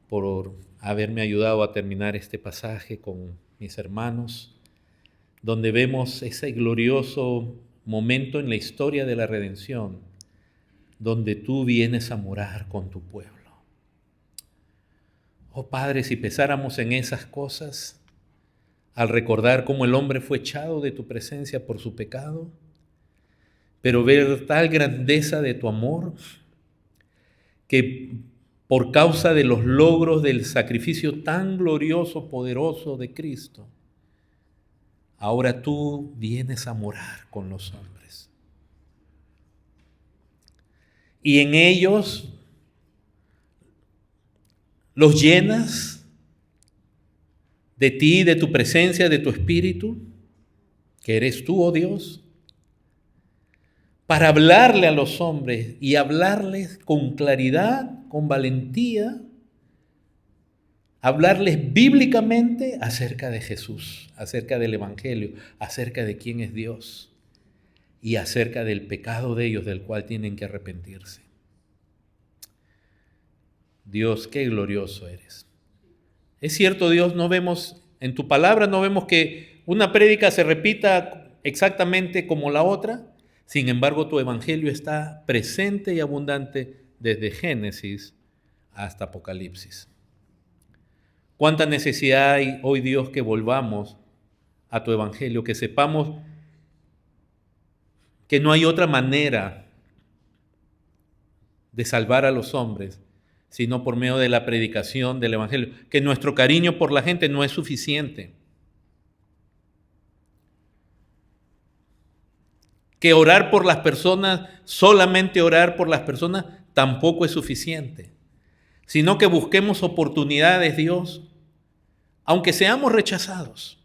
por haberme ayudado a terminar este pasaje con mis hermanos, donde vemos ese glorioso momento en la historia de la redención, donde tú vienes a morar con tu pueblo. Oh Padre, si pensáramos en esas cosas, al recordar cómo el hombre fue echado de tu presencia por su pecado, pero ver tal grandeza de tu amor, que por causa de los logros del sacrificio tan glorioso, poderoso de Cristo, ahora tú vienes a morar con los hombres. Y en ellos los llenas de ti, de tu presencia, de tu espíritu, que eres tú, oh Dios, para hablarle a los hombres y hablarles con claridad, con valentía, hablarles bíblicamente acerca de Jesús, acerca del Evangelio, acerca de quién es Dios y acerca del pecado de ellos del cual tienen que arrepentirse. Dios, qué glorioso eres. Es cierto, Dios, no vemos, en tu palabra no vemos que una prédica se repita exactamente como la otra. Sin embargo, tu evangelio está presente y abundante desde Génesis hasta Apocalipsis. ¿Cuánta necesidad hay hoy, Dios, que volvamos a tu evangelio, que sepamos que no hay otra manera de salvar a los hombres sino por medio de la predicación del evangelio, que nuestro cariño por la gente no es suficiente, que orar por las personas, solamente orar por las personas, tampoco es suficiente, sino que busquemos oportunidades, Dios, aunque seamos rechazados.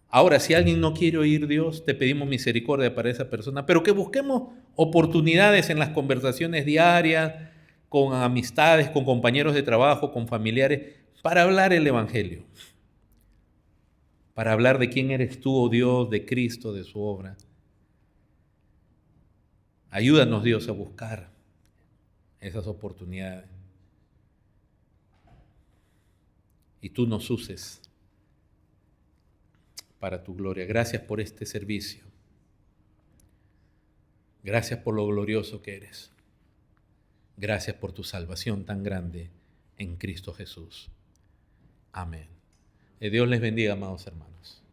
Ahora, si alguien no quiere oír Dios, te pedimos misericordia para esa persona, pero que busquemos oportunidades en las conversaciones diarias, con amistades, con compañeros de trabajo, con familiares, para hablar el evangelio, para hablar de quién eres tú, oh Dios, de Cristo, de su obra. Ayúdanos, Dios, a buscar esas oportunidades. Y tú nos uses para tu gloria. Gracias por este servicio. Gracias por lo glorioso que eres. Gracias por tu salvación tan grande en Cristo Jesús. Amén. Dios les bendiga, amados hermanos.